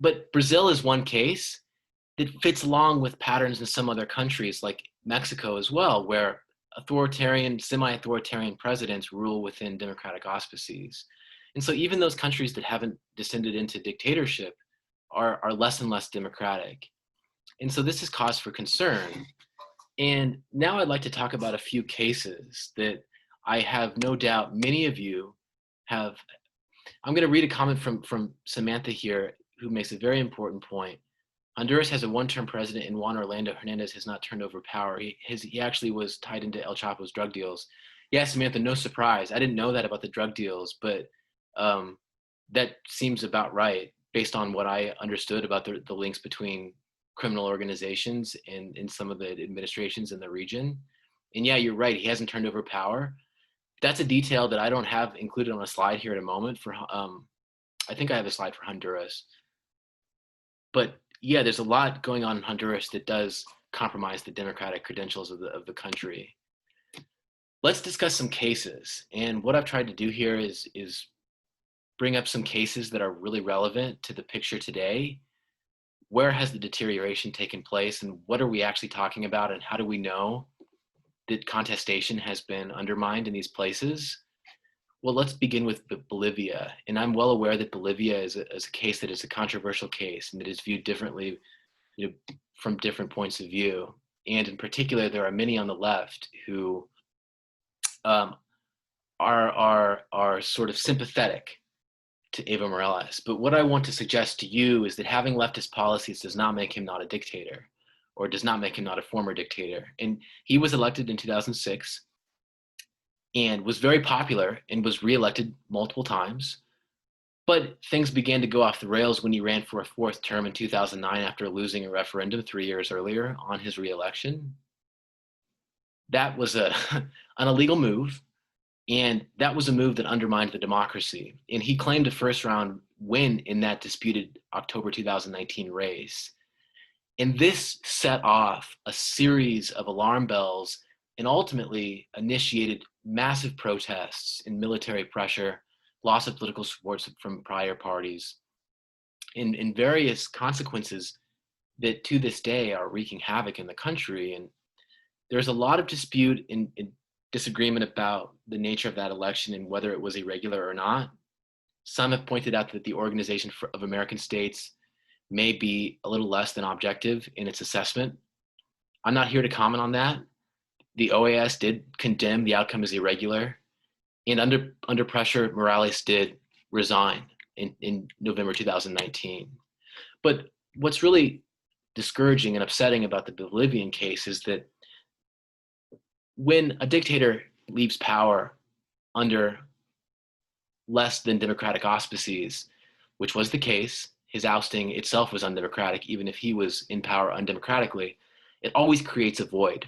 But Brazil is one case that fits along with patterns in some other countries, like Mexico as well, where authoritarian, semi-authoritarian presidents rule within democratic auspices. And so even those countries that haven't descended into dictatorship are less and less democratic. And so this is cause for concern. And now I'd like to talk about a few cases that I have no doubt many of you have. I'm going to read a comment from Samantha here, who makes a very important point. Honduras has a one-term president, and Juan Orlando Hernandez has not turned over power. He actually was tied into El Chapo's drug deals. Yeah, Samantha, no surprise. I didn't know that about the drug deals, but that seems about right based on what I understood about the links between criminal organizations and some of the administrations in the region. And yeah, you're right. He hasn't turned over power. That's a detail that I don't have included on a slide here at a moment for, I think I have a slide for Honduras. But yeah, there's a lot going on in Honduras that does compromise the democratic credentials of the country. Let's discuss some cases. And what I've tried to do here is bring up some cases that are really relevant to the picture today. Where has the deterioration taken place, and what are we actually talking about, and how do we know that contestation has been undermined in these places? Well, let's begin with Bolivia. And I'm well aware that Bolivia is a case that is a controversial case and that is viewed differently, from different points of view. And in particular, there are many on the left who are sort of sympathetic to Evo Morales. But what I want to suggest to you is that having leftist policies does not make him not a dictator, or does not make him not a former dictator. And he was elected in 2006 and was very popular and was reelected multiple times. But things began to go off the rails when he ran for a fourth term in 2009 after losing a referendum 3 years earlier on his reelection. That was an illegal move. And that was a move that undermined the democracy. And he claimed a first round win in that disputed October 2019 race. And this set off a series of alarm bells and ultimately initiated massive protests and military pressure, loss of political support from prior parties, and various consequences that to this day are wreaking havoc in the country. And there's a lot of dispute and disagreement about the nature of that election and whether it was irregular or not. Some have pointed out that the Organization of American States may be a little less than objective in its assessment. I'm not here to comment on that. The OAS did condemn the outcome as irregular, and under pressure, Morales did resign in November 2019. But what's really discouraging and upsetting about the Bolivian case is that when a dictator leaves power under less than democratic auspices, which was the case, his ousting itself was undemocratic, even if he was in power undemocratically, it always creates a void.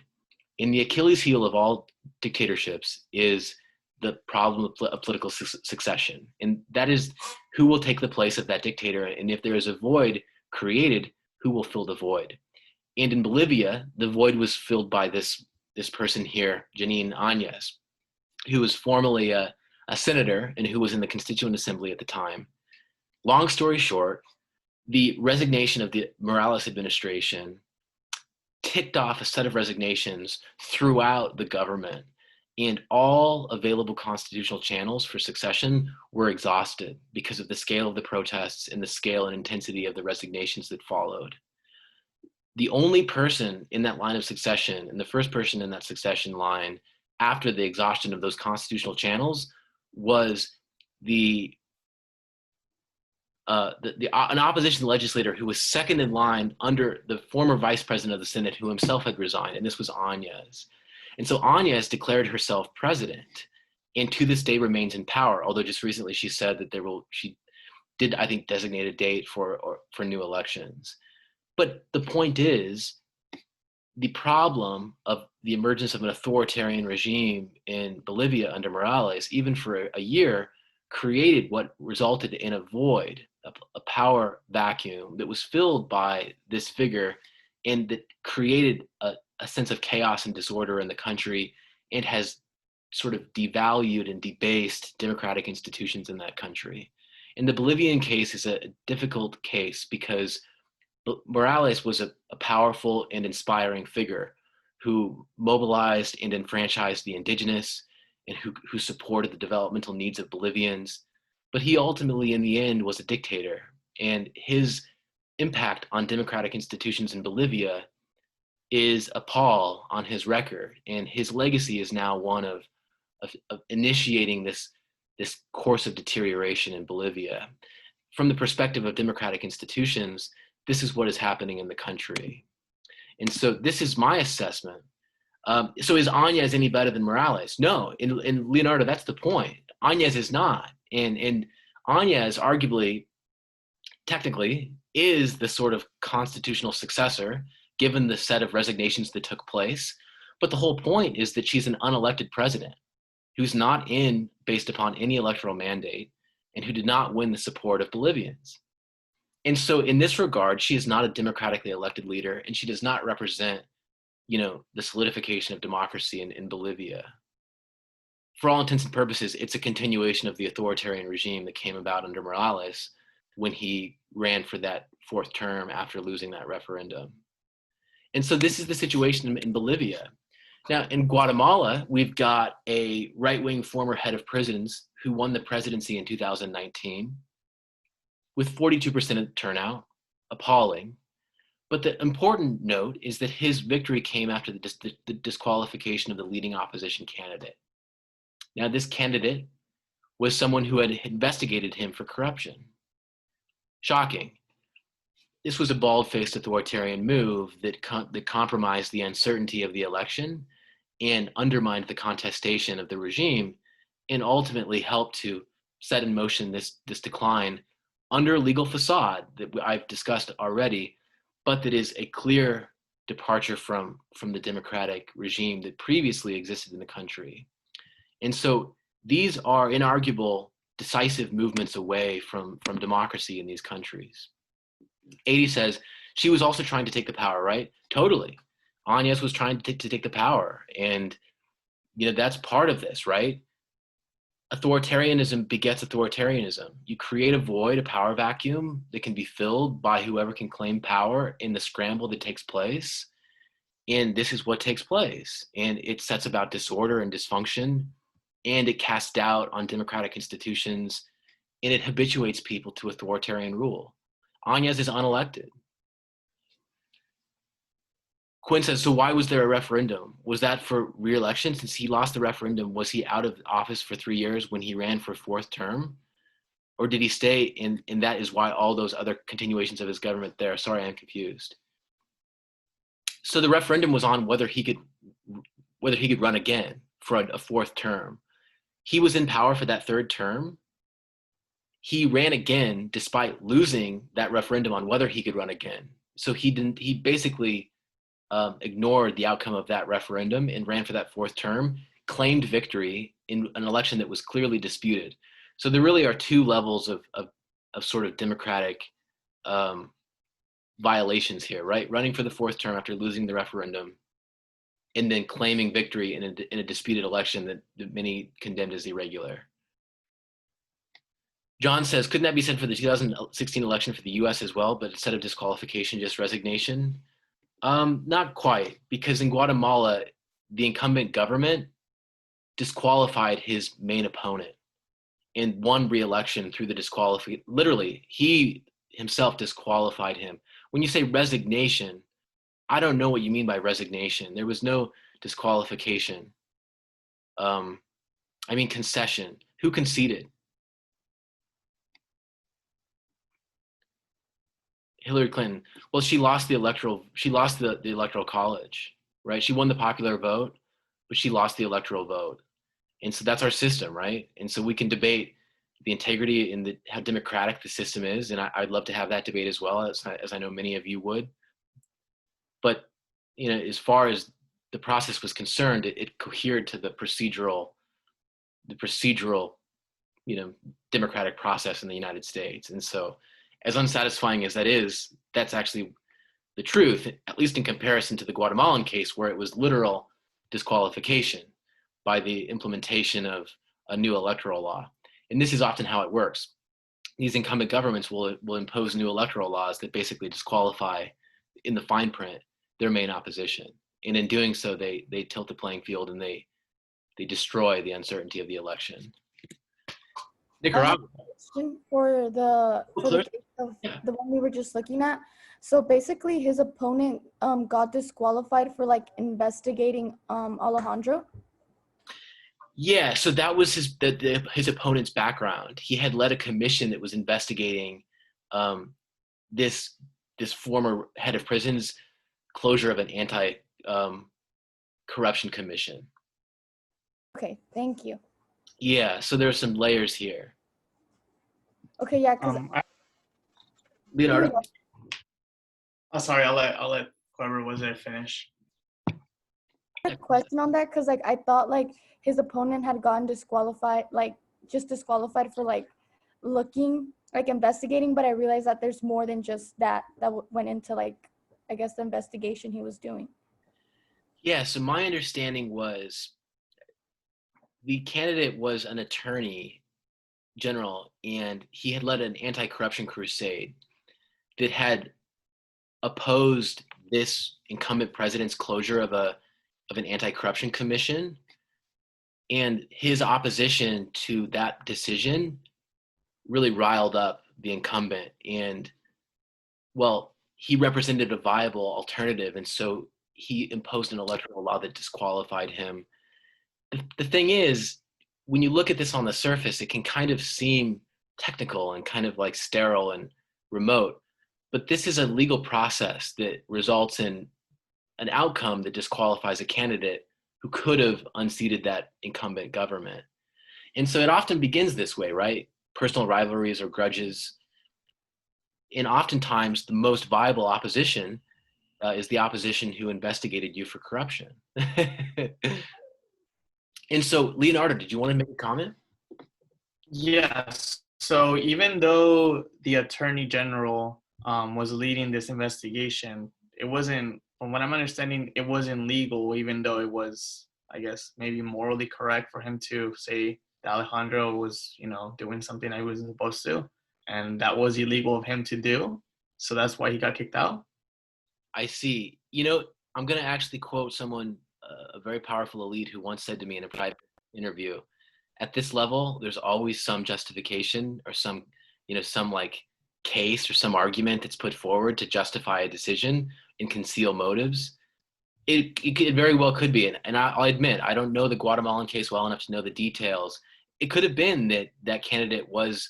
And the Achilles heel of all dictatorships is the problem of political succession. And that is who will take the place of that dictator. And if there is a void created, who will fill the void? And in Bolivia, the void was filled by this person here, Janine Áñez, who was formerly a senator and who was in the Constituent Assembly at the time. Long story short, the resignation of the Morales administration ticked off a set of resignations throughout the government, and all available constitutional channels for succession were exhausted because of the scale of the protests and the scale and intensity of the resignations that followed. The only person in that line of succession, and the first person in that succession line after the exhaustion of those constitutional channels, was an opposition legislator who was second in line under the former vice president of the Senate, who himself had resigned, and this was Áñez. And so Áñez declared herself president, and to this day remains in power, although just recently she said that did, I think, designate a date for new elections. But the point is, the problem of the emergence of an authoritarian regime in Bolivia under Morales, even for a year, created what resulted in a void, a power vacuum that was filled by this figure, and that created a sense of chaos and disorder in the country, and has sort of devalued and debased democratic institutions in that country. And the Bolivian case is a difficult case because Morales was a powerful and inspiring figure who mobilized and enfranchised the indigenous, and who supported the developmental needs of Bolivians. But he ultimately, in the end, was a dictator. And his impact on democratic institutions in Bolivia is a pall on his record. And his legacy is now one of initiating this course of deterioration in Bolivia. From the perspective of democratic institutions, this is what is happening in the country. And so this is my assessment. So is Áñez any better than Morales? No, in Leonardo, that's the point. Áñez is not. And Áñez arguably, technically, is the sort of constitutional successor, given the set of resignations that took place. But the whole point is that she's an unelected president who's not in based upon any electoral mandate, and who did not win the support of Bolivians. And so in this regard, she is not a democratically elected leader, and she does not represent, the solidification of democracy in Bolivia. For all intents and purposes, it's a continuation of the authoritarian regime that came about under Morales when he ran for that fourth term after losing that referendum. And so this is the situation in Bolivia. Now, in Guatemala, we've got a right-wing former head of prisons who won the presidency in 2019 with 42% turnout, appalling. But the important note is that his victory came after the disqualification of the leading opposition candidate. Now, this candidate was someone who had investigated him for corruption. Shocking. This was a bald-faced authoritarian move that compromised the uncertainty of the election and undermined the contestation of the regime, and ultimately helped to set in motion this decline under a legal facade that I've discussed already, but that is a clear departure from the democratic regime that previously existed in the country. And so these are inarguable, decisive movements away from democracy in these countries. 80 says, she was also trying to take the power, right? Totally. Áñez was trying to take the power. And, that's part of this, right? Authoritarianism begets authoritarianism. You create a void, a power vacuum that can be filled by whoever can claim power in the scramble that takes place. And this is what takes place. And it sets about disorder and dysfunction, and it casts doubt on democratic institutions, and it habituates people to authoritarian rule. Áñez is unelected. Quinn says, so why was there a referendum? Was that for re-election? Since he lost the referendum, was he out of office for 3 years when he ran for fourth term? Or did he stay, and that is why all those other continuations of his government there? Sorry, I'm confused. So the referendum was on whether he could run again for a fourth term. He was in power for that third term. He ran again despite losing that referendum on whether he could run again. So he basically ignored the outcome of that referendum and ran for that fourth term, claimed victory in an election that was clearly disputed. So there really are two levels of sort of democratic violations here, right? Running for the fourth term after losing the referendum, and then claiming victory in a disputed election that many condemned as irregular. John says, couldn't that be said for the 2016 election for the US as well, but instead of disqualification, just resignation? Not quite, because in Guatemala, the incumbent government disqualified his main opponent and won re-election through the disqualification. Literally, he himself disqualified him. When you say resignation, I don't know what you mean by resignation. There was no disqualification. I mean concession. Who conceded? Hillary Clinton. Well, she lost the electoral college, right? She won the popular vote, but she lost the electoral vote. And so that's our system, right? And so we can debate, the integrity in how democratic the system is, and I'd love to have that debate as well, as I know many of you would. But as far as the process was concerned, it cohered to the procedural, democratic process in the United States. And so, as unsatisfying as that is, that's actually the truth, at least in comparison to the Guatemalan case, where it was literal disqualification by the implementation of a new electoral law. And this is often how it works. These incumbent governments will impose new electoral laws that basically disqualify, in the fine print, their main opposition. And in doing so, they tilt the playing field and they destroy the uncertainty of the election. Nicaragua. Question for the case of the one we were just looking at. So basically, his opponent got disqualified for like investigating Alejandro. Yeah, so that was his opponent's background. He had led a commission that was investigating this former head of prison's closure of an anti-corruption commission. Okay, thank you. Yeah, so there are some layers here. Okay, yeah, because Leonardo? Oh, sorry, I'll let whoever was there finish. a question on that, because like I thought like his opponent had gotten disqualified, like just disqualified for like looking, like investigating, but I realized that there's more than just that went into like, I guess, the investigation he was doing. Yeah, so my understanding was the candidate was an attorney general, and he had led an anti-corruption crusade that had opposed this incumbent president's closure of an anti-corruption commission. And his opposition to that decision really riled up the incumbent. And, well, he represented a viable alternative, and so he imposed an electoral law that disqualified him. The thing is, when you look at this on the surface, it can kind of seem technical and kind of like sterile and remote, but this is a legal process that results in an outcome that disqualifies a candidate who could have unseated that incumbent government. And so it often begins this way, right? Personal rivalries or grudges. And oftentimes the most viable opposition is the opposition who investigated you for corruption. And so, Leonardo, did you want to make a comment? Yes. So even though the attorney general was leading this investigation, it wasn't, from what I'm understanding, it wasn't legal, even though it was, I guess, maybe morally correct for him to say that Alejandro was, doing something he wasn't supposed to, and that was illegal of him to do. So that's why he got kicked out. I see. I'm going to actually quote someone, a very powerful elite, who once said to me in a private interview, at this level, there's always some justification or some like case or some argument that's put forward to justify a decision and conceal motives. It very well could be. And I'll admit, I don't know the Guatemalan case well enough to know the details. It could have been that candidate was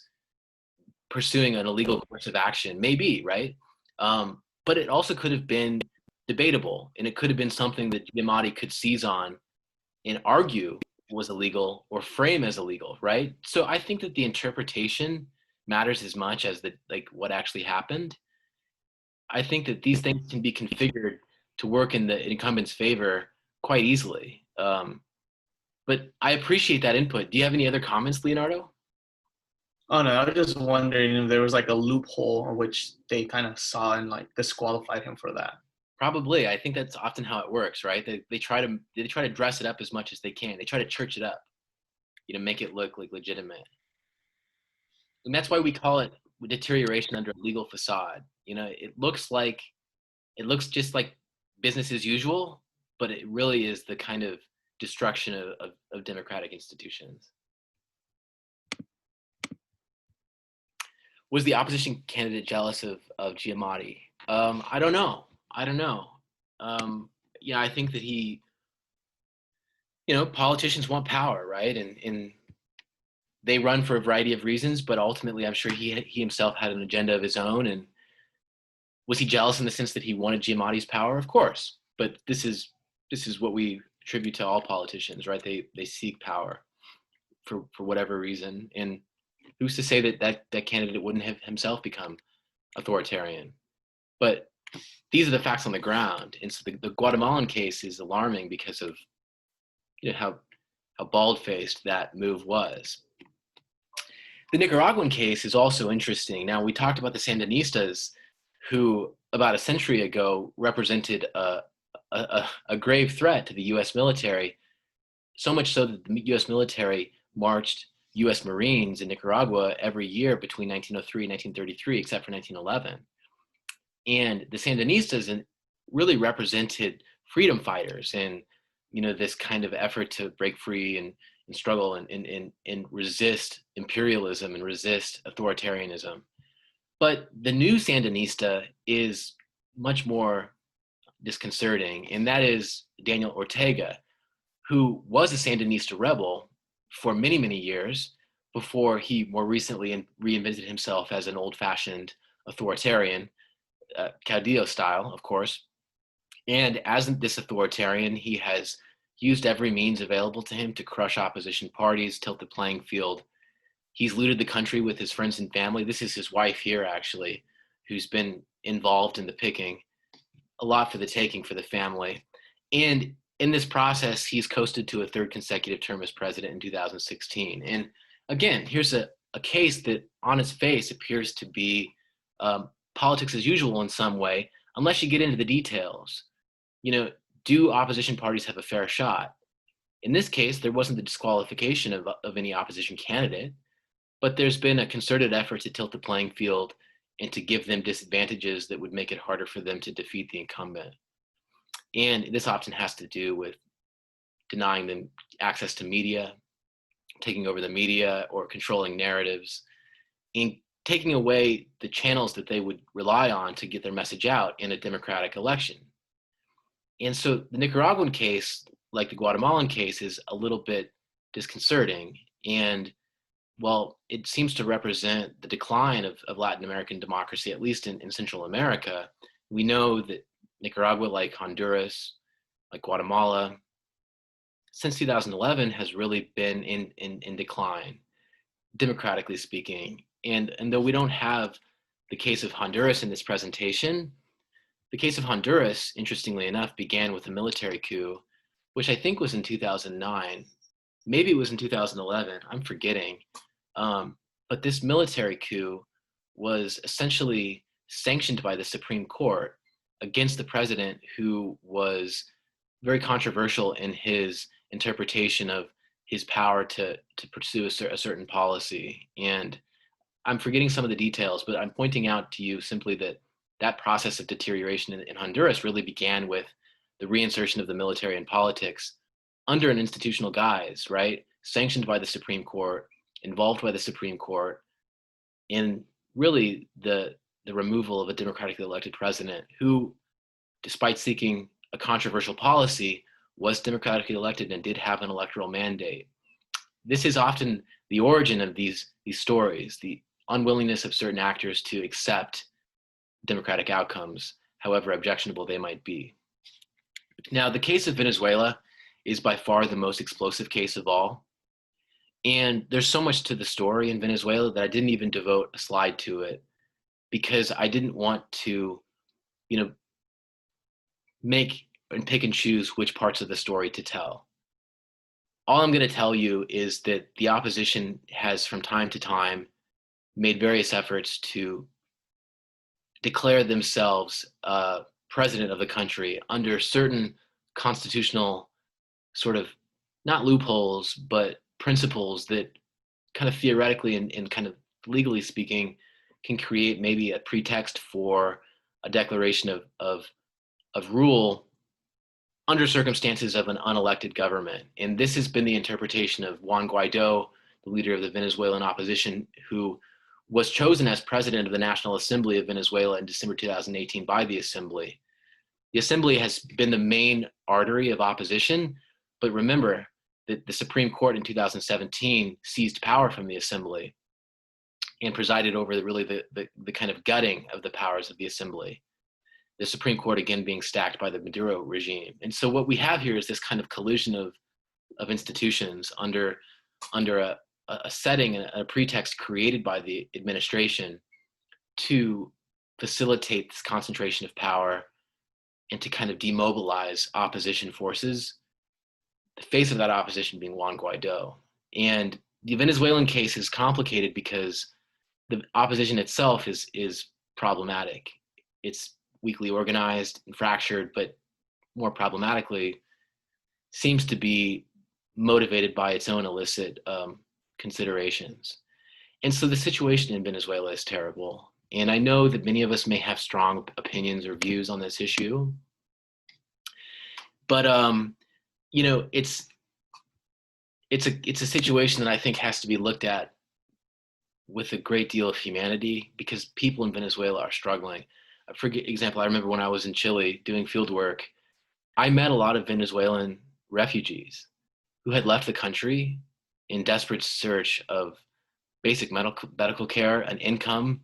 pursuing an illegal course of action, maybe, right? But it also could have been debatable, and it could have been something that Giamatti could seize on and argue was illegal or frame as illegal, right? So I think that the interpretation matters as much as what actually happened. I think that these things can be configured to work in the incumbent's favor quite easily. But I appreciate that input. Do you have any other comments, Leonardo? Oh no, I was just wondering if there was like a loophole in which they kind of saw and like disqualified him for that. Probably. I think that's often how it works, right? They try to dress it up as much as they can. They try to church it up, make it look like legitimate. And that's why we call it deterioration under a legal facade. It looks just like business as usual, but it really is the kind of destruction of democratic institutions. Was the opposition candidate jealous of Giamatti? I don't know. I think that politicians want power, right? And they run for a variety of reasons, but ultimately I'm sure he himself had an agenda of his own. And was he jealous in the sense that he wanted Giamatti's power? Of course. But this is what we attribute to all politicians, right? They seek power for whatever reason. And who's to say that candidate wouldn't have himself become authoritarian? But these are the facts on the ground. And so the Guatemalan case is alarming because of how bald-faced that move was. The Nicaraguan case is also interesting. Now, we talked about the Sandinistas, who about a century ago represented a grave threat to the U.S. military, so much so that the U.S. military marched U.S. Marines in Nicaragua every year between 1903 and 1933, except for 1911. And the Sandinistas really represented freedom fighters and this kind of effort to break free and struggle and resist imperialism and resist authoritarianism. But the new Sandinista is much more disconcerting, and that is Daniel Ortega, who was a Sandinista rebel for many, many years before he more recently reinvented himself as an old-fashioned authoritarian, Caudillo style, of course. And as this authoritarian, he has used every means available to him to crush opposition parties, tilt the playing field. He's looted the country with his friends and family. This is his wife here, actually, who's been involved in the picking, a lot for the taking for the family. And in this process, he's coasted to a third consecutive term as president in 2016. And again, here's a case that on its face appears to be politics as usual in some way, unless you get into the details. Do opposition parties have a fair shot? In this case, there wasn't the disqualification of any opposition candidate, but there's been a concerted effort to tilt the playing field and to give them disadvantages that would make it harder for them to defeat the incumbent. And this often has to do with denying them access to media, taking over the media, or controlling narratives, and taking away the channels that they would rely on to get their message out in a democratic election. And so the Nicaraguan case, like the Guatemalan case, is a little bit disconcerting. And while it seems to represent the decline of Latin American democracy, at least in Central America, we know that Nicaragua, like Honduras, like Guatemala, since 2011 has really been in decline, democratically speaking. And though we don't have the case of Honduras in this presentation, the case of Honduras, interestingly enough, began with a military coup, which I think was in 2009. Maybe it was in 2011, I'm forgetting. But this military coup was essentially sanctioned by the Supreme Court against the president, who was very controversial in his interpretation of his power to pursue a certain policy. And I'm forgetting some of the details, but I'm pointing out to you simply that process of deterioration in Honduras really began with the reinsertion of the military in politics under an institutional guise, right? Sanctioned by the Supreme Court, involved by the Supreme Court, in really the removal of a democratically elected president who, despite seeking a controversial policy, was democratically elected and did have an electoral mandate. This is often the origin of these stories, the unwillingness of certain actors to accept democratic outcomes, however objectionable they might be. Now, the case of Venezuela is by far the most explosive case of all. And there's so much to the story in Venezuela that I didn't even devote a slide to it, because I didn't want to, make and pick and choose which parts of the story to tell. All I'm going to tell you is that the opposition has from time to time made various efforts to declare themselves president of the country under certain constitutional sort of, not loopholes, but principles that kind of theoretically and kind of legally speaking can create maybe a pretext for a declaration of rule under circumstances of an unelected government. And this has been the interpretation of Juan Guaido, the leader of the Venezuelan opposition, who was chosen as president of the National Assembly of Venezuela in December 2018 by the Assembly. The Assembly has been the main artery of opposition, but remember that the Supreme Court in 2017 seized power from the Assembly and presided over the kind of gutting of the powers of the Assembly. The Supreme Court again being stacked by the Maduro regime. And so what we have here is this kind of collision of institutions under a setting and a pretext created by the administration to facilitate this concentration of power and to kind of demobilize opposition forces, the face of that opposition being Juan Guaido. And the Venezuelan case is complicated because the opposition itself is problematic. It's weakly organized and fractured, but more problematically, seems to be motivated by its own illicit considerations. And so the situation in Venezuela is terrible. And I know that many of us may have strong opinions or views on this issue, but you know, it's a situation that I think has to be looked at with a great deal of humanity, because people in Venezuela are struggling. For example, I remember when I was in Chile doing field work, I met a lot of Venezuelan refugees who had left the country in desperate search of basic medical care, an income,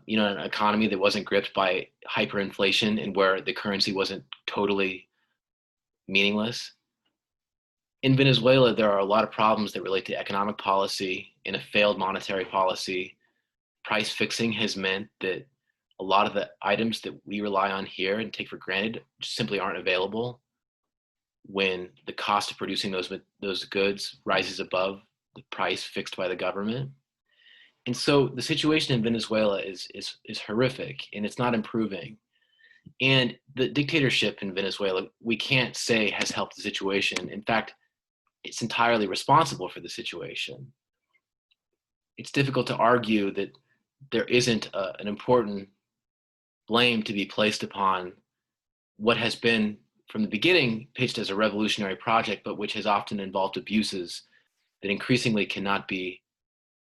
you know, an economy that wasn't gripped by hyperinflation and where the currency wasn't totally meaningless. In Venezuela, there are a lot of problems that relate to economic policy and a failed monetary policy. Price fixing has meant that a lot of the items that we rely on here and take for granted just simply aren't available when the cost of producing those goods rises above the price fixed by the government. And so the situation in Venezuela is horrific, and it's not improving. And the dictatorship in Venezuela, we can't say has helped the situation. In fact, it's entirely responsible for the situation. It's difficult to argue that there isn't an important blame to be placed upon what has been from the beginning pitched as a revolutionary project, but which has often involved abuses that increasingly cannot be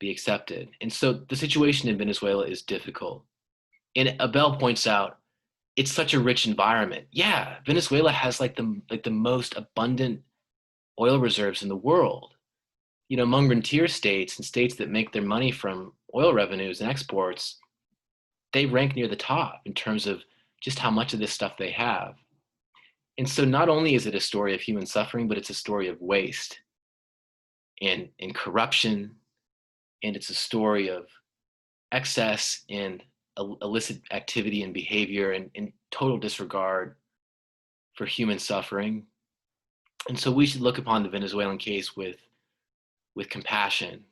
accepted. And so the situation in Venezuela is difficult. And Abel points out, it's such a rich environment. Yeah, Venezuela has like the most abundant oil reserves in the world. You know, among rentier states and states that make their money from oil revenues and exports, they rank near the top in terms of just how much of this stuff they have. And so not only is it a story of human suffering, but it's a story of waste and corruption, and it's a story of excess and illicit activity and behavior and total disregard for human suffering. And so we should look upon the Venezuelan case with compassion.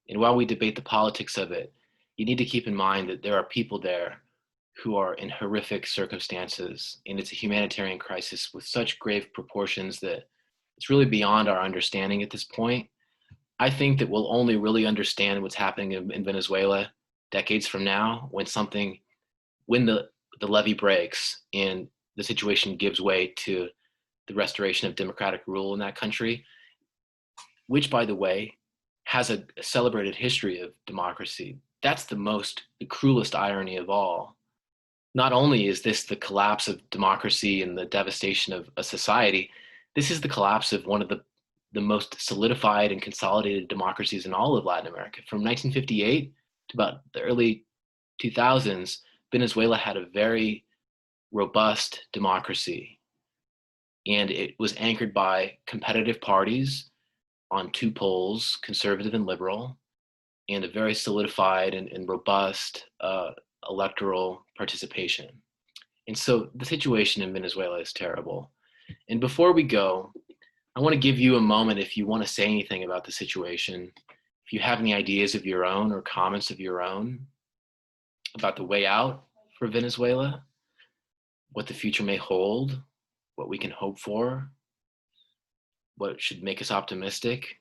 And while we debate the politics of it, you need to keep in mind that there are people there who are in horrific circumstances, and it's a humanitarian crisis with such grave proportions that it's really beyond our understanding at this point. I think that we'll only really understand what's happening in Venezuela decades from now, when the levee breaks and the situation gives way to the restoration of democratic rule in that country, which, by the way, has a celebrated history of democracy. That's the cruelest irony of all. Not only is this the collapse of democracy and the devastation of a society, this is the collapse of one of the most solidified and consolidated democracies in all of Latin America. From 1958 to about the early 2000s, Venezuela had a very robust democracy, and it was anchored by competitive parties on two poles, conservative and liberal, and a very solidified and robust electoral participation. And so the situation in Venezuela is terrible. And before we go, I want to give you a moment if you want to say anything about the situation, if you have any ideas of your own or comments of your own about the way out for Venezuela, what the future may hold, what we can hope for, what should make us optimistic.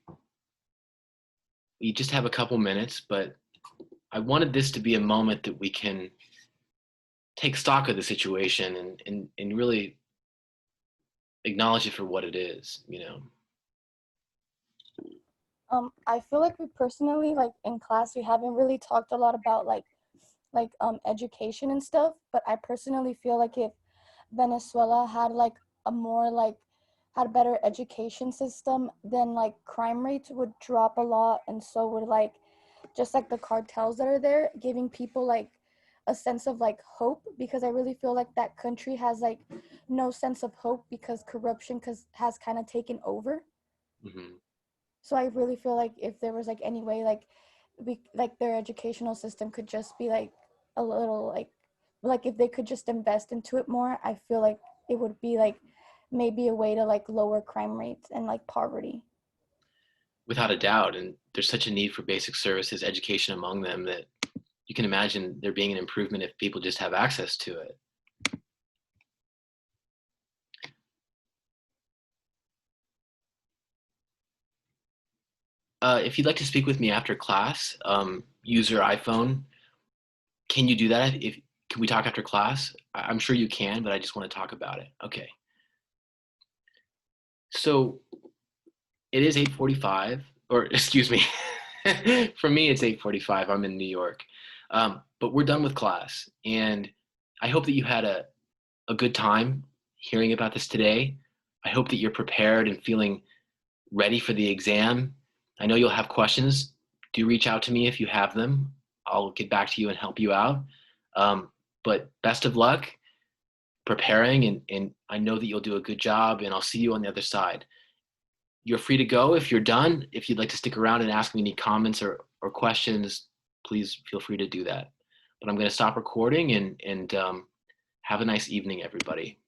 We just have a couple minutes, but I wanted this to be a moment that we can take stock of the situation and really acknowledge it for what it is, you know. I feel like we personally, like in class, we haven't really talked a lot about like education and stuff, but I personally feel like if Venezuela had like had a better education system, then like crime rates would drop a lot, and so would like just like the cartels that are there, giving people like a sense of like hope, because I really feel like that country has like no sense of hope because corruption has kind of taken over. Mm-hmm. So I really feel like if there was like any way like their educational system could just be like a little like if they could just invest into it more, I feel like it would be like maybe a way to like lower crime rates and like poverty. Without a doubt. And there's such a need for basic services, education among them, that you can imagine there being an improvement if people just have access to it. If you'd like to speak with me after class, use your iPhone. Can you do that? Can we talk after class? I'm sure you can, but I just want to talk about it. Okay. So it is 8:45, or excuse me. For me, it's 8:45. I'm in New York. But we're done with class. And I hope that you had a good time hearing about this today. I hope that you're prepared and feeling ready for the exam. I know you'll have questions. Do reach out to me if you have them. I'll get back to you and help you out. But best of luck preparing, and I know that you'll do a good job, and I'll see you on the other side. You're free to go if you're done. If you'd like to stick around and ask me any comments or questions, please feel free to do that. But I'm going to stop recording and have a nice evening, everybody.